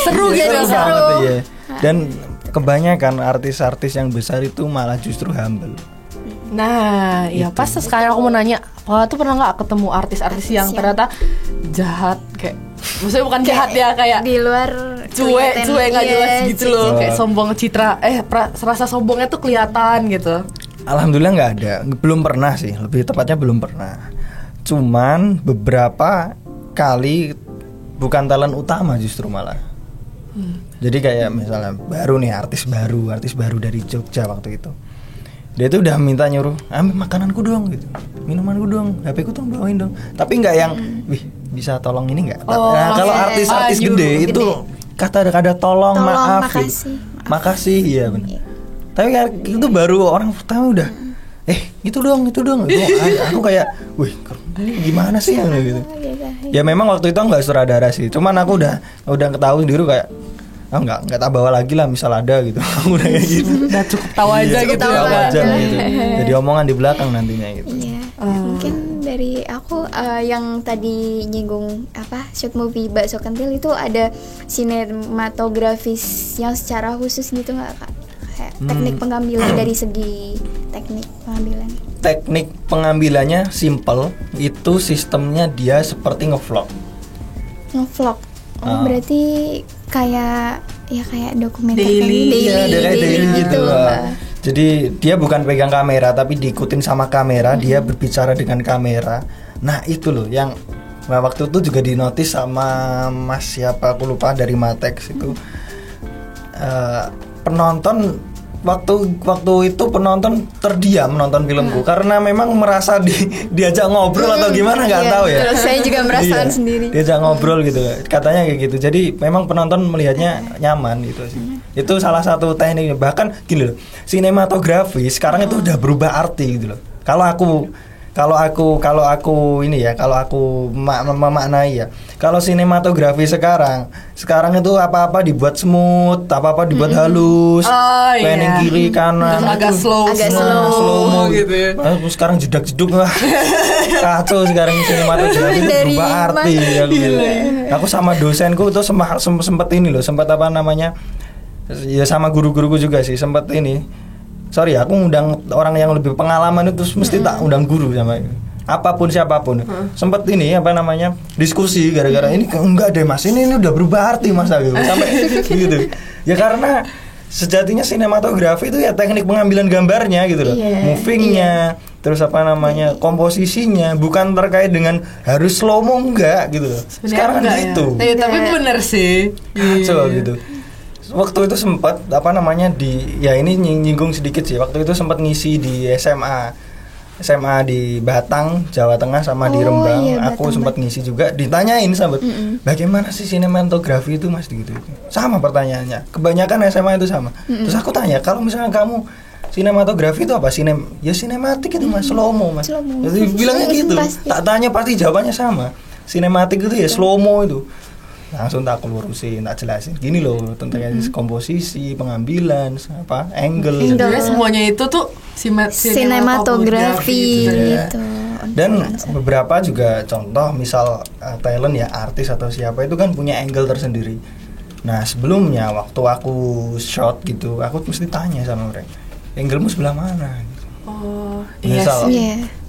Seru gitu, banget ya. Dan kebanyakan artis-artis yang besar itu malah justru humble. Nah, ya pas sekarang aku mau nanya, Kakak tuh pernah nggak ketemu artis-artis yang ternyata jahat kayak, maksudnya bukan jahat ya kayak di luar cuek nggak jelas gitu loh, kayak Oh. sombong citra, rasa sombongnya tuh kelihatan gitu. Alhamdulillah nggak ada, belum pernah sih, lebih tepatnya belum pernah. Cuman beberapa kali bukan talent utama justru malah. Jadi kayak misalnya baru nih artis baru dari Jogja waktu itu. Dia tuh udah minta nyuruh, ambil makananku dong gitu, minumanku dong, HP ku tuh bawain dong. Tapi nggak yang, wih bisa tolong ini nggak? Nah, kalau artis-artis gede itu kata-kata tolong, maaf, makasih, gitu. Makasih, iya benar. Tapi kan itu baru orang pertama udah, itu dong. Aku kayak, wih, ini gimana sih gitu. Ya memang waktu itu aku nggak sutradara sih, cuman aku udah ketahui diri kayak, nggak tak bawa lagi lah misal ada gitu. Udah kayak gitu. Udah cukup tahu aja gitu ya, Tahu Kak. aja gitu. Jadi omongan di belakang nantinya gitu. Iya. Mungkin dari aku yang tadi nyinggung short movie Bakso Kentil itu ada sinematografis yang secara khusus gitu nggak Kak? Kayak teknik pengambilan dari segi teknik pengambilan. Teknik pengambilannya simple, itu sistemnya dia seperti ngevlog. Ngevlog. Berarti kayak dokumenter Daily gitu. Jadi dia bukan pegang kamera tapi diikutin sama kamera, dia berbicara dengan kamera. Nah itu loh yang waktu itu juga dinotis sama Mas siapa aku lupa dari Matex itu. Penonton waktu itu penonton terdiam menonton filmku karena memang merasa diajak ngobrol atau gimana nggak tahu ya. Saya juga merasakan sendiri. Diajak ngobrol gitu, katanya kayak gitu. Jadi memang penonton melihatnya nyaman gitu sih. Itu salah satu tekniknya. Bahkan gini loh, sinematografi sekarang itu udah berubah arti gitu loh. Kalau aku memaknai ya. Kalau sinematografi sekarang itu apa-apa dibuat smooth, apa-apa dibuat halus, panning kiri kanan, agak slow gitu ya. Sekarang jedak-jeduk lah. Kacau sekarang sinematografi itu berubah arti ya. Aku sama dosenku itu sempat apa namanya? Ya sama guru-guruku juga sih sempat ini. Sorry, aku undang orang yang lebih pengalaman itu mesti tak undang guru sama apapun siapapun. Sempat ini apa namanya diskusi gara-gara ini enggak deh mas, ini udah berubah arti mas gitu. Sampai gitu. Ya karena sejatinya sinematografi itu ya teknik pengambilan gambarnya gitu loh, movingnya, terus apa namanya komposisinya, bukan terkait dengan harus slow mo enggak gitu loh. Sekarang kan gitu. Ya, tapi bener sih. Kacau gitu. Waktu itu sempat apa namanya ini nyinggung sedikit sih. Waktu itu sempat ngisi di SMA di Batang, Jawa Tengah sama di Rembang. Aku sempat ngisi juga. Ditanyain sahabat, bagaimana sih sinematografi itu mas gitu. Sama pertanyaannya. Kebanyakan SMA itu sama. Terus aku tanya, kalau misalnya kamu sinematografi itu apa? Sinematik itu mas, slow mo mas. Jadi bilangnya gitu. Tak tanya pasti jawabannya sama. Sinematik itu ya slow mo itu. Langsung tak lurusin, tak jelasin. Gini loh tentang komposisi, pengambilan, angle. Semuanya itu tuh sinematografi gitu. Dan beberapa juga contoh, misal talent ya artis atau siapa itu kan punya angle tersendiri. Nah sebelumnya waktu aku shot gitu, aku mesti tanya sama mereka, angle-mu sebelah mana? Misal,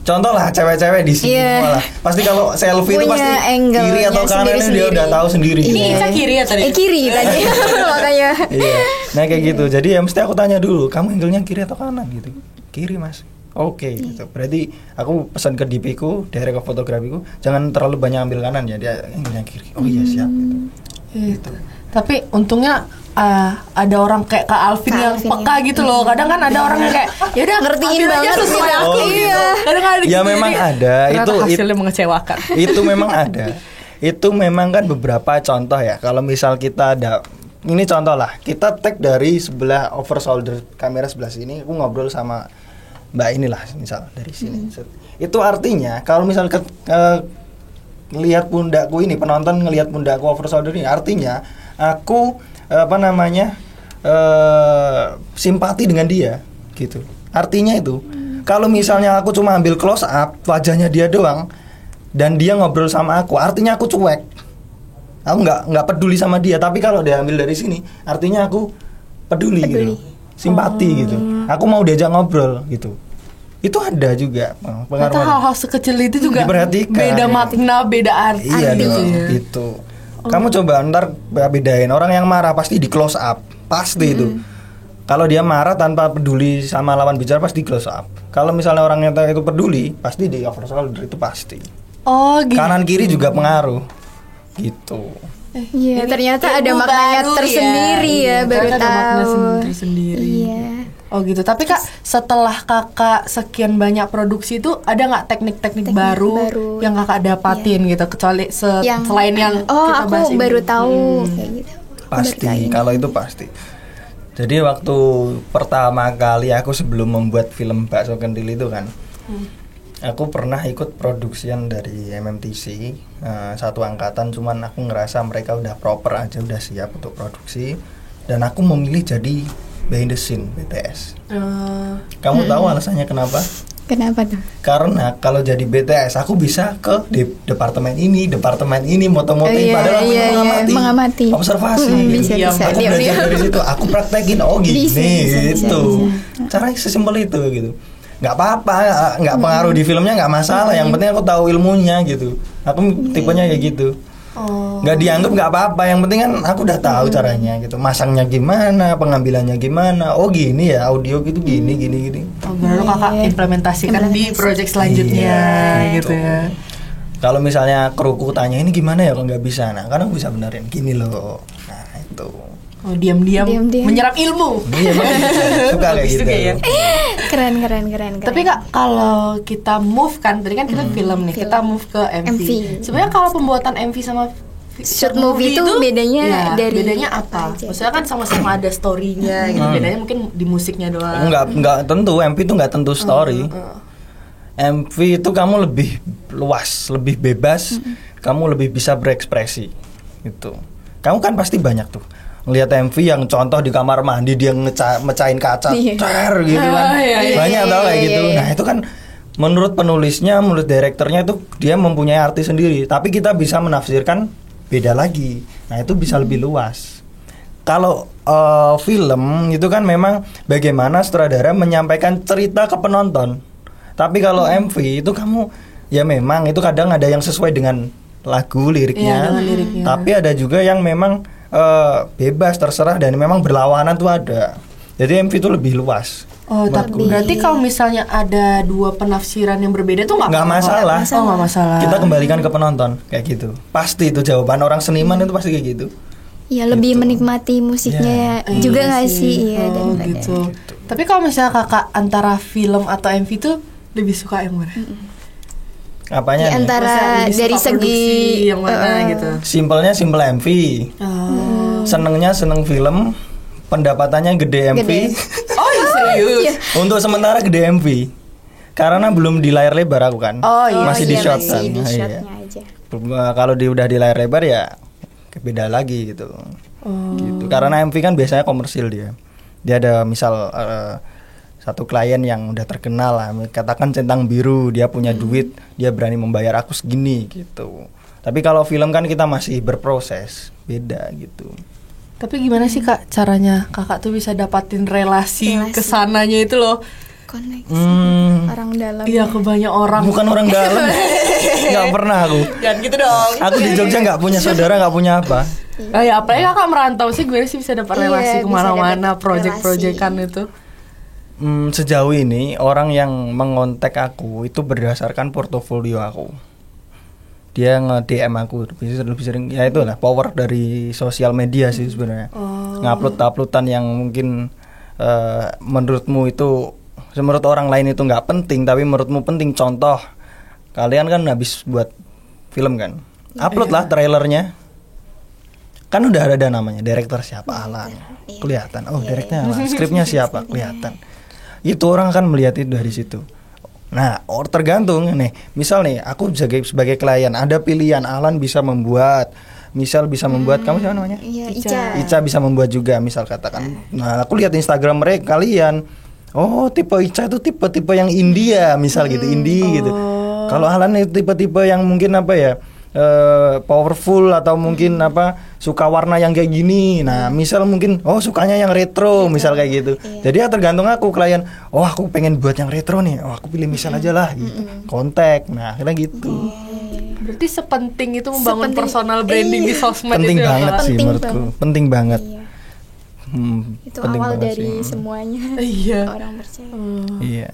contoh lah cewek-cewek di sini malah pasti kalau selfie itu pasti kiri atau kanan dia udah tahu sendiri. Ini Ica kiri ya tadi? Kiri tadi makanya. Iya. Nah kayak gitu. Jadi ya mesti aku tanya dulu, kamu angle-nya kiri atau kanan gitu? Kiri mas. Oke, gitu. Berarti aku pesan ke DP ku, director fotografiku, jangan terlalu banyak ambil kanan ya, dia angle-nya kiri. Oh iya siap gitu. Tapi untungnya ada orang kayak Kak Alvin yang peka gitu loh. Kadang kan ada orang yang kayak ya udah ngertiin banget sesuai aku gitu. Kadang ada ya memang ada itu hasilnya mengecewakan. Itu memang ada. Itu memang kan beberapa contoh ya. Kalau misal kita ada ini contoh lah, kita tag dari sebelah over shoulder kamera sebelah sini, aku ngobrol sama Mbak inilah misal dari sini. Itu artinya kalau misal lihat pundakku ini, penonton ngelihat pundakku over shoulder ini, artinya aku simpati dengan dia gitu. Artinya itu kalau misalnya aku cuma ambil close up wajahnya dia doang dan dia ngobrol sama aku, artinya aku cuek, aku nggak peduli sama dia. Tapi kalau dia ambil dari sini, artinya aku peduli. Gitu, simpati gitu, aku mau diajak ngobrol gitu. Itu ada juga pengaruh. Hal-hal sekecil itu juga diperhatikan. Beda makna, beda arti. Iya gitu. Kamu coba ntar bedain orang yang marah pasti di close up, pasti itu. Kalau dia marah tanpa peduli sama lawan bicara pasti di close up. Kalau misalnya orangnya itu peduli, pasti di over shoulder, itu pasti. Oh gitu. Kanan kiri juga pengaruh. Gitu. Iya, ternyata ada ilmu maknanya baru tersendiri ya, baru Ternyata ada makna tahu. tersendiri. Iya. Oh gitu. Tapi Kak, setelah Kakak sekian banyak produksi itu ada nggak teknik-teknik baru yang Kakak dapatin gitu, kecuali selain yang oh kita aku bahas ini? baru tahu kayak gitu. Pasti, kalau itu pasti. Jadi waktu pertama kali aku sebelum membuat film Bakso Kentil itu kan, aku pernah ikut produksian dari MMTC, satu angkatan, cuman aku ngerasa mereka udah proper aja, udah siap untuk produksi, dan aku memilih jadi behind the scene BTS. Kamu tahu alasannya kenapa? Kenapa tuh? Karena kalau jadi BTS aku bisa ke departemen ini moto-motoin, padahal aku mengamati, observasi gitu. Bisa, Aku belajar dari situ, aku praktekin, oh gini gitu. Caranya sesimpel itu gitu. Nggak apa-apa, nggak pengaruh di filmnya, nggak masalah. Yang penting aku tahu ilmunya gitu. Aku tipenya kayak gitu. Nggak dianggap nggak apa-apa, yang penting kan aku udah tahu caranya gitu, masangnya gimana, pengambilannya gimana, oh gini ya, audio gitu gini. Oh, baru Kakak implementasikan di project selanjutnya gitu ya. Kalau misalnya kruku tanya ini gimana ya, kok nggak bisa, nah kan aku bisa benerin gini loh, nah itu. Oh, diam-diam menyerap ilmu. Iya, suka kayak gitu. Keren. Tapi Kak, kalau kita move kan, tadi kan kita film nih, kita move ke MV. Sebenarnya kalau pembuatan MV sama short movie itu bedanya bedanya apa? Maksudnya kan sama-sama ada story-nya gitu. Bedanya mungkin di musiknya doang. Enggak tentu, MV itu enggak tentu story. MV itu kamu lebih luas, lebih bebas, kamu lebih bisa berekspresi. Gitu. Kamu kan pasti banyak tuh ngelihat MV yang contoh di kamar mandi dia mecahin kaca, cer gitu kan. Banyak tau kayak gitu. Nah, itu kan menurut penulisnya, menurut direkturnya itu dia mempunyai arti sendiri, tapi kita bisa menafsirkan beda lagi. Nah, itu bisa lebih luas. Kalau film itu kan memang bagaimana sutradara menyampaikan cerita ke penonton. Tapi kalau MV itu kamu ya memang itu kadang ada yang sesuai dengan lagu liriknya, tapi ada juga yang memang bebas terserah dan memang berlawanan tuh ada. Jadi MV itu lebih luas. Oh, tapi berarti kalau misalnya ada dua penafsiran yang berbeda tuh nggak masalah. Oh, nggak masalah. Kita kembalikan ke penonton kayak gitu. Pasti itu jawaban orang seniman itu pasti kayak gitu. Ya lebih menikmati musiknya juga nggak sih? Iya, gitu. Tapi kalau misalnya Kakak antara film atau MV tuh lebih suka yang mana? Apanya nih? Antara dari segi yang mana gitu. Simpelnya simpel MV. Seneng film, pendapatannya gede MV. Oh, serius? Untuk sementara gede MV. Karena belum di layar lebar aku kan. Masih di shot kan. aja. Kalau udah di layar lebar ya beda lagi gitu. Gitu. Karena MV kan biasanya komersil dia. Dia ada misal satu klien yang udah terkenal lah, katakan Centang Biru, dia punya duit, dia berani membayar aku segini gitu. Tapi kalau film kan kita masih berproses, beda gitu. Tapi gimana sih Kak caranya Kakak tuh bisa dapatin relasi kesananya itu loh? Koneksi orang dalam. Iya, ke banyak orang. Bukan orang dalam. Nggak pernah aku. Jangan gitu dong. Aku di Jogja nggak punya saudara, nggak punya apa. Ya apalagi Kakak merantau sih, gue sih bisa dapat relasi kemana-mana, project-projectan itu. Sejauh ini orang yang mengontak aku itu berdasarkan portofolio aku. Dia nge-DM aku lebih sering, ya itu lah power dari sosial media sih sebenarnya. Ngupload-uploadan yang mungkin menurutmu itu, menurut orang lain itu nggak penting, tapi menurutmu penting. Contoh, kalian kan habis buat film kan, upload lah trailernya. Kan udah ada namanya, direktur siapa, Alan, kelihatan. Oh, direkturnya Alan, skripnya siapa, kelihatan. Itu orang akan melihat itu dari situ. Nah, tergantung nih. Misal nih, aku sebagai klien ada pilihan, Alan bisa membuat, misal bisa membuat, kamu siapa namanya? Ica bisa membuat juga, misal katakan. Nah, aku lihat Instagram mereka kalian. Oh, tipe Ica itu tipe-tipe yang India, misal gitu, indie gitu. Kalau Alan itu tipe-tipe yang mungkin apa ya? Powerful atau mungkin suka warna yang kayak gini. Nah, misal mungkin sukanya yang retro, misal kayak gitu. Jadi ya tergantung aku klien. Oh, aku pengen buat yang retro nih. Oh, aku pilih misal aja lah gitu. Kontak. Nah, kira gitu. Berarti sepenting itu membangun Sepenting- personal branding di sosmed Penting itu ya, banget Kak? sih Penting menurutku. banget. Penting banget. Iya. Itu Penting awal banget dari sih. semuanya. Iya. Orang percaya. Iya.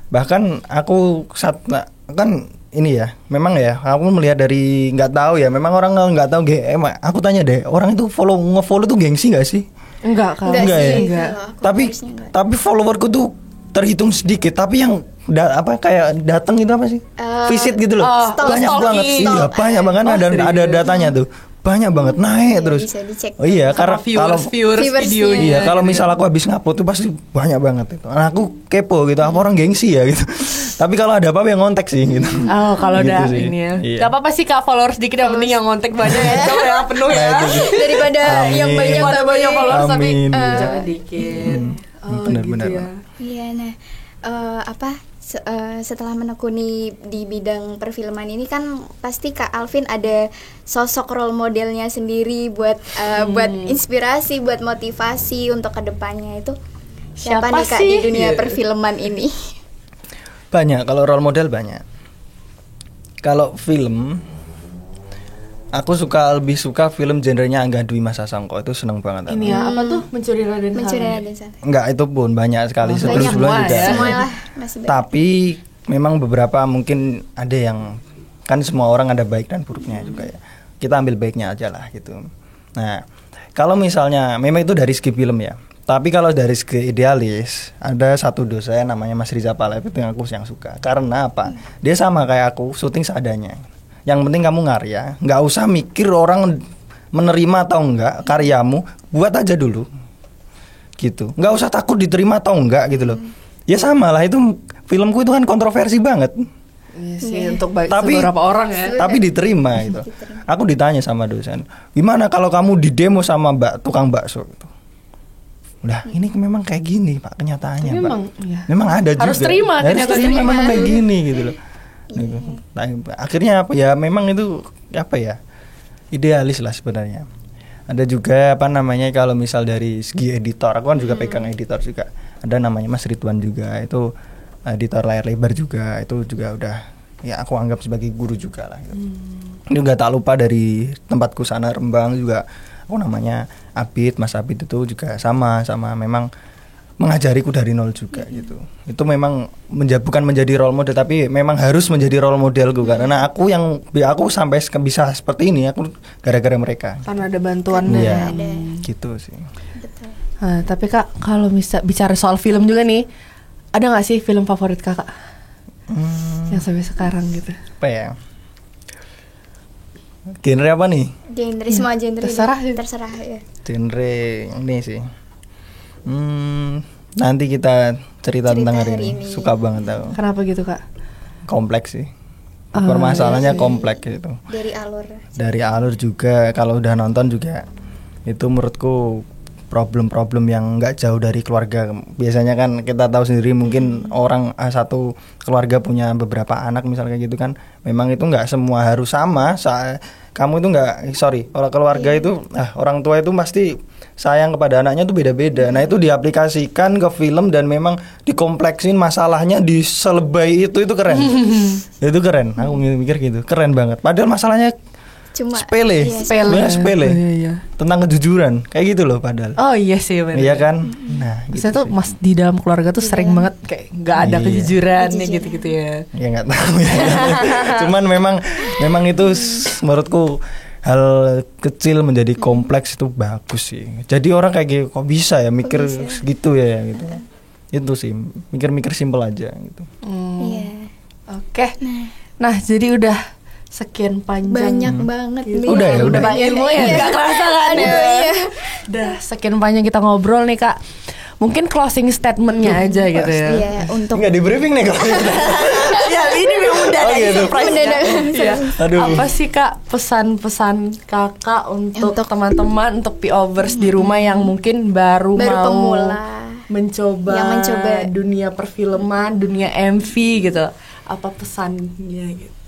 Bahkan aku kan ini ya, memang ya, aku melihat dari nggak tahu ya, memang orang nggak tahu emang aku tanya deh, orang itu nge-follow tuh gengsi nggak sih? Enggak, Kak. Enggak Enggak sih. ya? Enggak. Kalau aku Tapi harusnya enggak. tapi followerku tuh terhitung sedikit, tapi yang kayak datang itu apa sih? Visit gitu loh. Banyak stalking. banget. Iya, banyak banget ada serius? datanya tuh. Banyak banget naik Iya, terus. bisa dicek. Oh iya, karena kalau viewers Viewersnya. videonya. iya, kalau misal aku habis ngupload tuh pasti banyak banget itu. Nah, aku kepo gitu, apa orang gengsi ya gitu. Tapi kalau ada apa-apa yang ngontek sih gitu. Oh, kalau Gitu udah sih. ini ya. Iya. Gak apa-apa sih Kak, followers dikit yang penting yang ngontek banyak ya. Coba ya penuh ya. Nah, itu sih. Daripada Amin. yang banyak Daripada tapi- banyak followers tapi Amin, iya. jangan dikit. Oh, benar-benar. gitu ya. Iya, nah setelah menekuni di bidang perfilman ini kan pasti Kak Alvin ada sosok role modelnya sendiri buat inspirasi, buat motivasi untuk kedepannya itu siapa Siapa nih Kak sih? di dunia Iya. perfilman ini? Banyak, kalau role model banyak. Kalau film, aku lebih suka film genrenya Angga Dwi Mas Sasongko, itu seneng banget aku. Ini ya, apa tuh? Mencuri Raden Mencuri Saleh. Raden Saleh. Enggak, itu pun banyak sekali Banyak sebelum-sebelum semua juga. ya. Semua lah masih banyak. Tapi memang beberapa mungkin ada yang kan semua orang ada baik dan buruknya juga ya. Kita ambil baiknya aja lah gitu. Nah, kalau misalnya memang itu dari segi film ya. Tapi kalau dari segi idealis, ada satu dosen namanya Mas Riza Palev itu yang aku suka. Karena apa? Dia sama kayak aku, syuting seadanya. Yang penting kamu ngarya, nggak usah mikir orang menerima atau enggak karyamu, buat aja dulu. Gitu. Nggak usah takut diterima atau enggak gitu loh. Ya sama lah, itu filmku itu kan kontroversi banget. Iya sih, untuk Tapi- beberapa orang ya. Tapi diterima gitu. Aku ditanya sama dosen, gimana kalau kamu di demo sama tukang bakso gitu. Udah, ini memang kayak gini Pak kenyataannya Tapi Pak. memang, iya. Memang ada juga. Harus terima, Harus ternyata terima terima. memang kayak gini gitu loh. Gitu. Nah, akhirnya apa ya, memang itu apa ya, idealis lah sebenarnya. Ada juga apa namanya, kalau misal dari segi editor, aku kan juga pegang editor juga. Ada namanya Mas Ridwan juga, itu editor layar lebar juga, itu juga udah ya aku anggap sebagai guru juga lah gitu. Ini juga tak lupa dari tempatku sana Rembang juga, aku namanya Abid, Mas Abid itu juga sama memang mengajariku dari nol juga gitu. Itu memang bukan menjadi role model, tapi memang harus menjadi role modelku karena aku sampai bisa seperti ini aku gara-gara mereka. Karena ada bantuannya. Iya, gitu sih. Betul. Nah, tapi Kak, kalau bicara soal film juga nih, ada nggak sih film favorit Kakak yang sampai sekarang gitu? Apa ya? Genre apa nih? Genre semua genre terserah deh. sih. Terserah ya. Genre ini sih. Nanti kita cerita tentang hari ini. Suka banget aku. Kenapa gitu Kak? Kompleks sih. Permasalahannya kompleks gitu. Dari alur. Dari alur juga, kalau udah nonton juga itu menurutku problem-problem yang nggak jauh dari keluarga. Biasanya kan kita tahu sendiri, mungkin orang satu keluarga punya beberapa anak misalnya kayak gitu kan, memang itu nggak semua harus sama. Kamu itu orang keluarga itu orang tua itu pasti sayang kepada anaknya itu beda-beda. Nah, itu diaplikasikan ke film dan memang dikompleksin masalahnya, diselebay itu keren. Itu keren. Aku mikir gitu, keren banget. Padahal masalahnya Cuma sepele, iya, sepele. Oh, iya. Tentang kejujuran, kayak gitu loh padahal. Oh iya sih benar. Iya kan? Nah, Bisa gitu tuh mas di dalam keluarga tuh sering banget kayak nggak ada Iya. kejujurannya gitu-gitu ya. ya nggak tahu ya. Cuman memang itu menurutku hal kecil menjadi kompleks itu bagus sih. Jadi orang kayak gitu kok bisa ya mikir segitu ya gitu. Itu sih, mikir-mikir simpel aja gitu. Iya. Oke. Nah, jadi udah sekian panjang. Banyak banget nih. Udah ya, udah. Banyak ilmu ya, nggak kerasa kan? Iya. Udah sekian panjang kita ngobrol nih Kak. Mungkin closing statementnya aja gitu ya. Iya, untuk Nggak di briefing nih kalau Ya ini memang mendadak gitu. surprise. Mendadak. Iya. Aduh. Apa sih Kak pesan-pesan Kakak untuk teman-teman, untuk P-overs di rumah yang mungkin baru mau pemula, mencoba, yang mencoba dunia perfilman, dunia MV gitu. Apa pesannya gitu?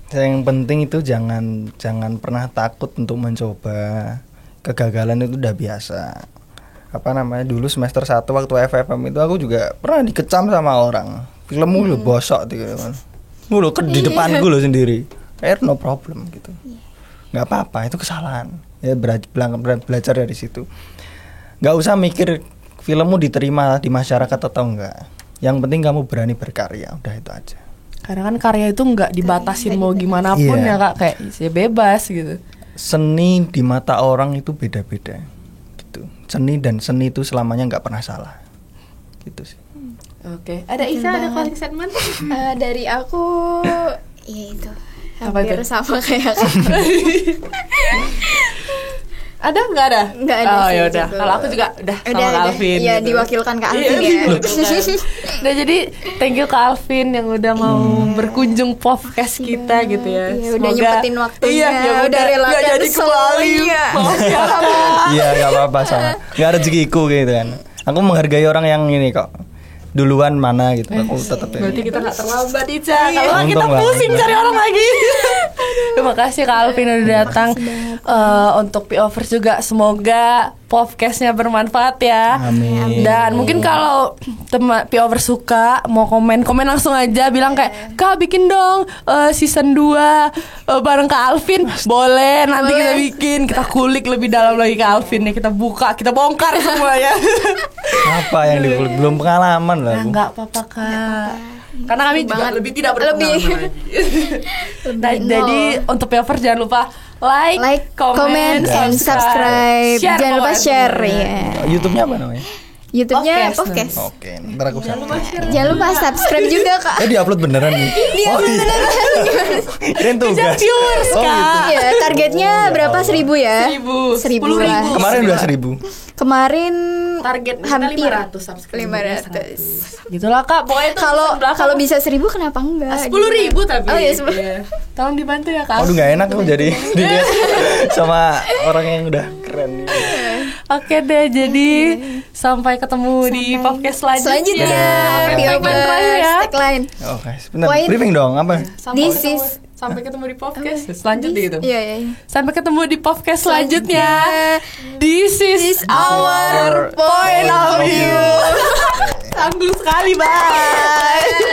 Yang penting itu jangan pernah takut untuk mencoba. Kegagalan itu udah biasa. Apa namanya, dulu semester 1 waktu FFM itu aku juga pernah dikecam sama orang. Filmmu lu bosok gitu kan. Lu di depanku lo sendiri. no problem gitu. Nggak apa-apa, itu kesalahan. Ya belajar dari situ. Nggak usah mikir filmmu diterima di masyarakat atau enggak. Yang penting kamu berani berkarya, udah itu aja. Karena kan karya itu nggak dibatasin mau gimana pun ya Kak, kayak ya bebas gitu. Seni di mata orang itu beda-beda gitu. Seni itu selamanya nggak pernah salah gitu sih. Oke, ada Isa, ada closing statement? Dari aku ya itu Apa hampir itu? sama kayak Ada nggak ada? Nggak ada Oh sih, ya udah. cukup. Kalau aku juga udah sama Kak Alvin. Ya gitu. diwakilkan Kak Alvin Iya, ya. Nah jadi thank you Kak Alvin yang udah mau berkunjung podcast kita gitu ya. Iya, udah nyempetin waktunya, Iya, ya udah relakan nggak jadi kembali. semuanya. Maaf ya, Kak. Iya nggak apa-apa sama. Nggak rezekiku gitu kan. Aku menghargai orang yang ini kok. Duluan mana gitu. Aku tetap Berarti kita gak terlambat Ica. Kalau nggak kita Untung banget. pusing cari orang lagi. Terima kasih Kak Alvin udah datang. Untuk P-Overs juga semoga podcastnya bermanfaat ya. Amin. Dan mungkin kalau teman P-Overs suka mau komen langsung aja bilang kayak Kak bikin dong season 2 bareng Kak Alvin. Boleh nanti kita bikin. Kita kulik lebih dalam lagi Kak Alvin ya. Kita buka, kita bongkar semua ya. Apa yang belum pengalaman lah. Nah, Bu. nggak apa-apa Kak. Karena kami juga banget. lebih tidak berpengalaman Lebih. lagi. Nah, jadi untuk P-Overs jangan lupa like, comment, and subscribe. Jangan lupa pokoknya share semuanya. ya. YouTube-nya apa namanya? YouTube-nya Podcast. podcast. Oke, ntar aku subscribe. Jangan lupa subscribe juga Kak. Diupload beneran nih. Dia beneran. Kirain tugas. viewers, Oh, Kak. gitu. Iya, targetnya berapa? 1.000 ya? 1.000. 1.000 lah. Kemarin udah 1.000. Kemarin Target hampir 500 subscriber. 500. Gitulah Kak, pokoknya itu Kalau bisa 1.000 kenapa enggak? 10.000 tapi. Oh iya, 10.000. Iya. Tolong dibantu ya Kak. Waduh nggak enak tuh jadi dilihat sama orang yang udah keren. Oke deh, jadi sampai ketemu di podcast selanjutnya. Selanjutnya, Oke, tagline terakhir ya. tagline. Oke, sebentar. Point. Briefing dong apa? Sampai ketemu di podcast selanjutnya gitu. Iya, iya. Sampai ketemu di podcast selanjutnya. This is our point of view. Tangguh sekali, bye.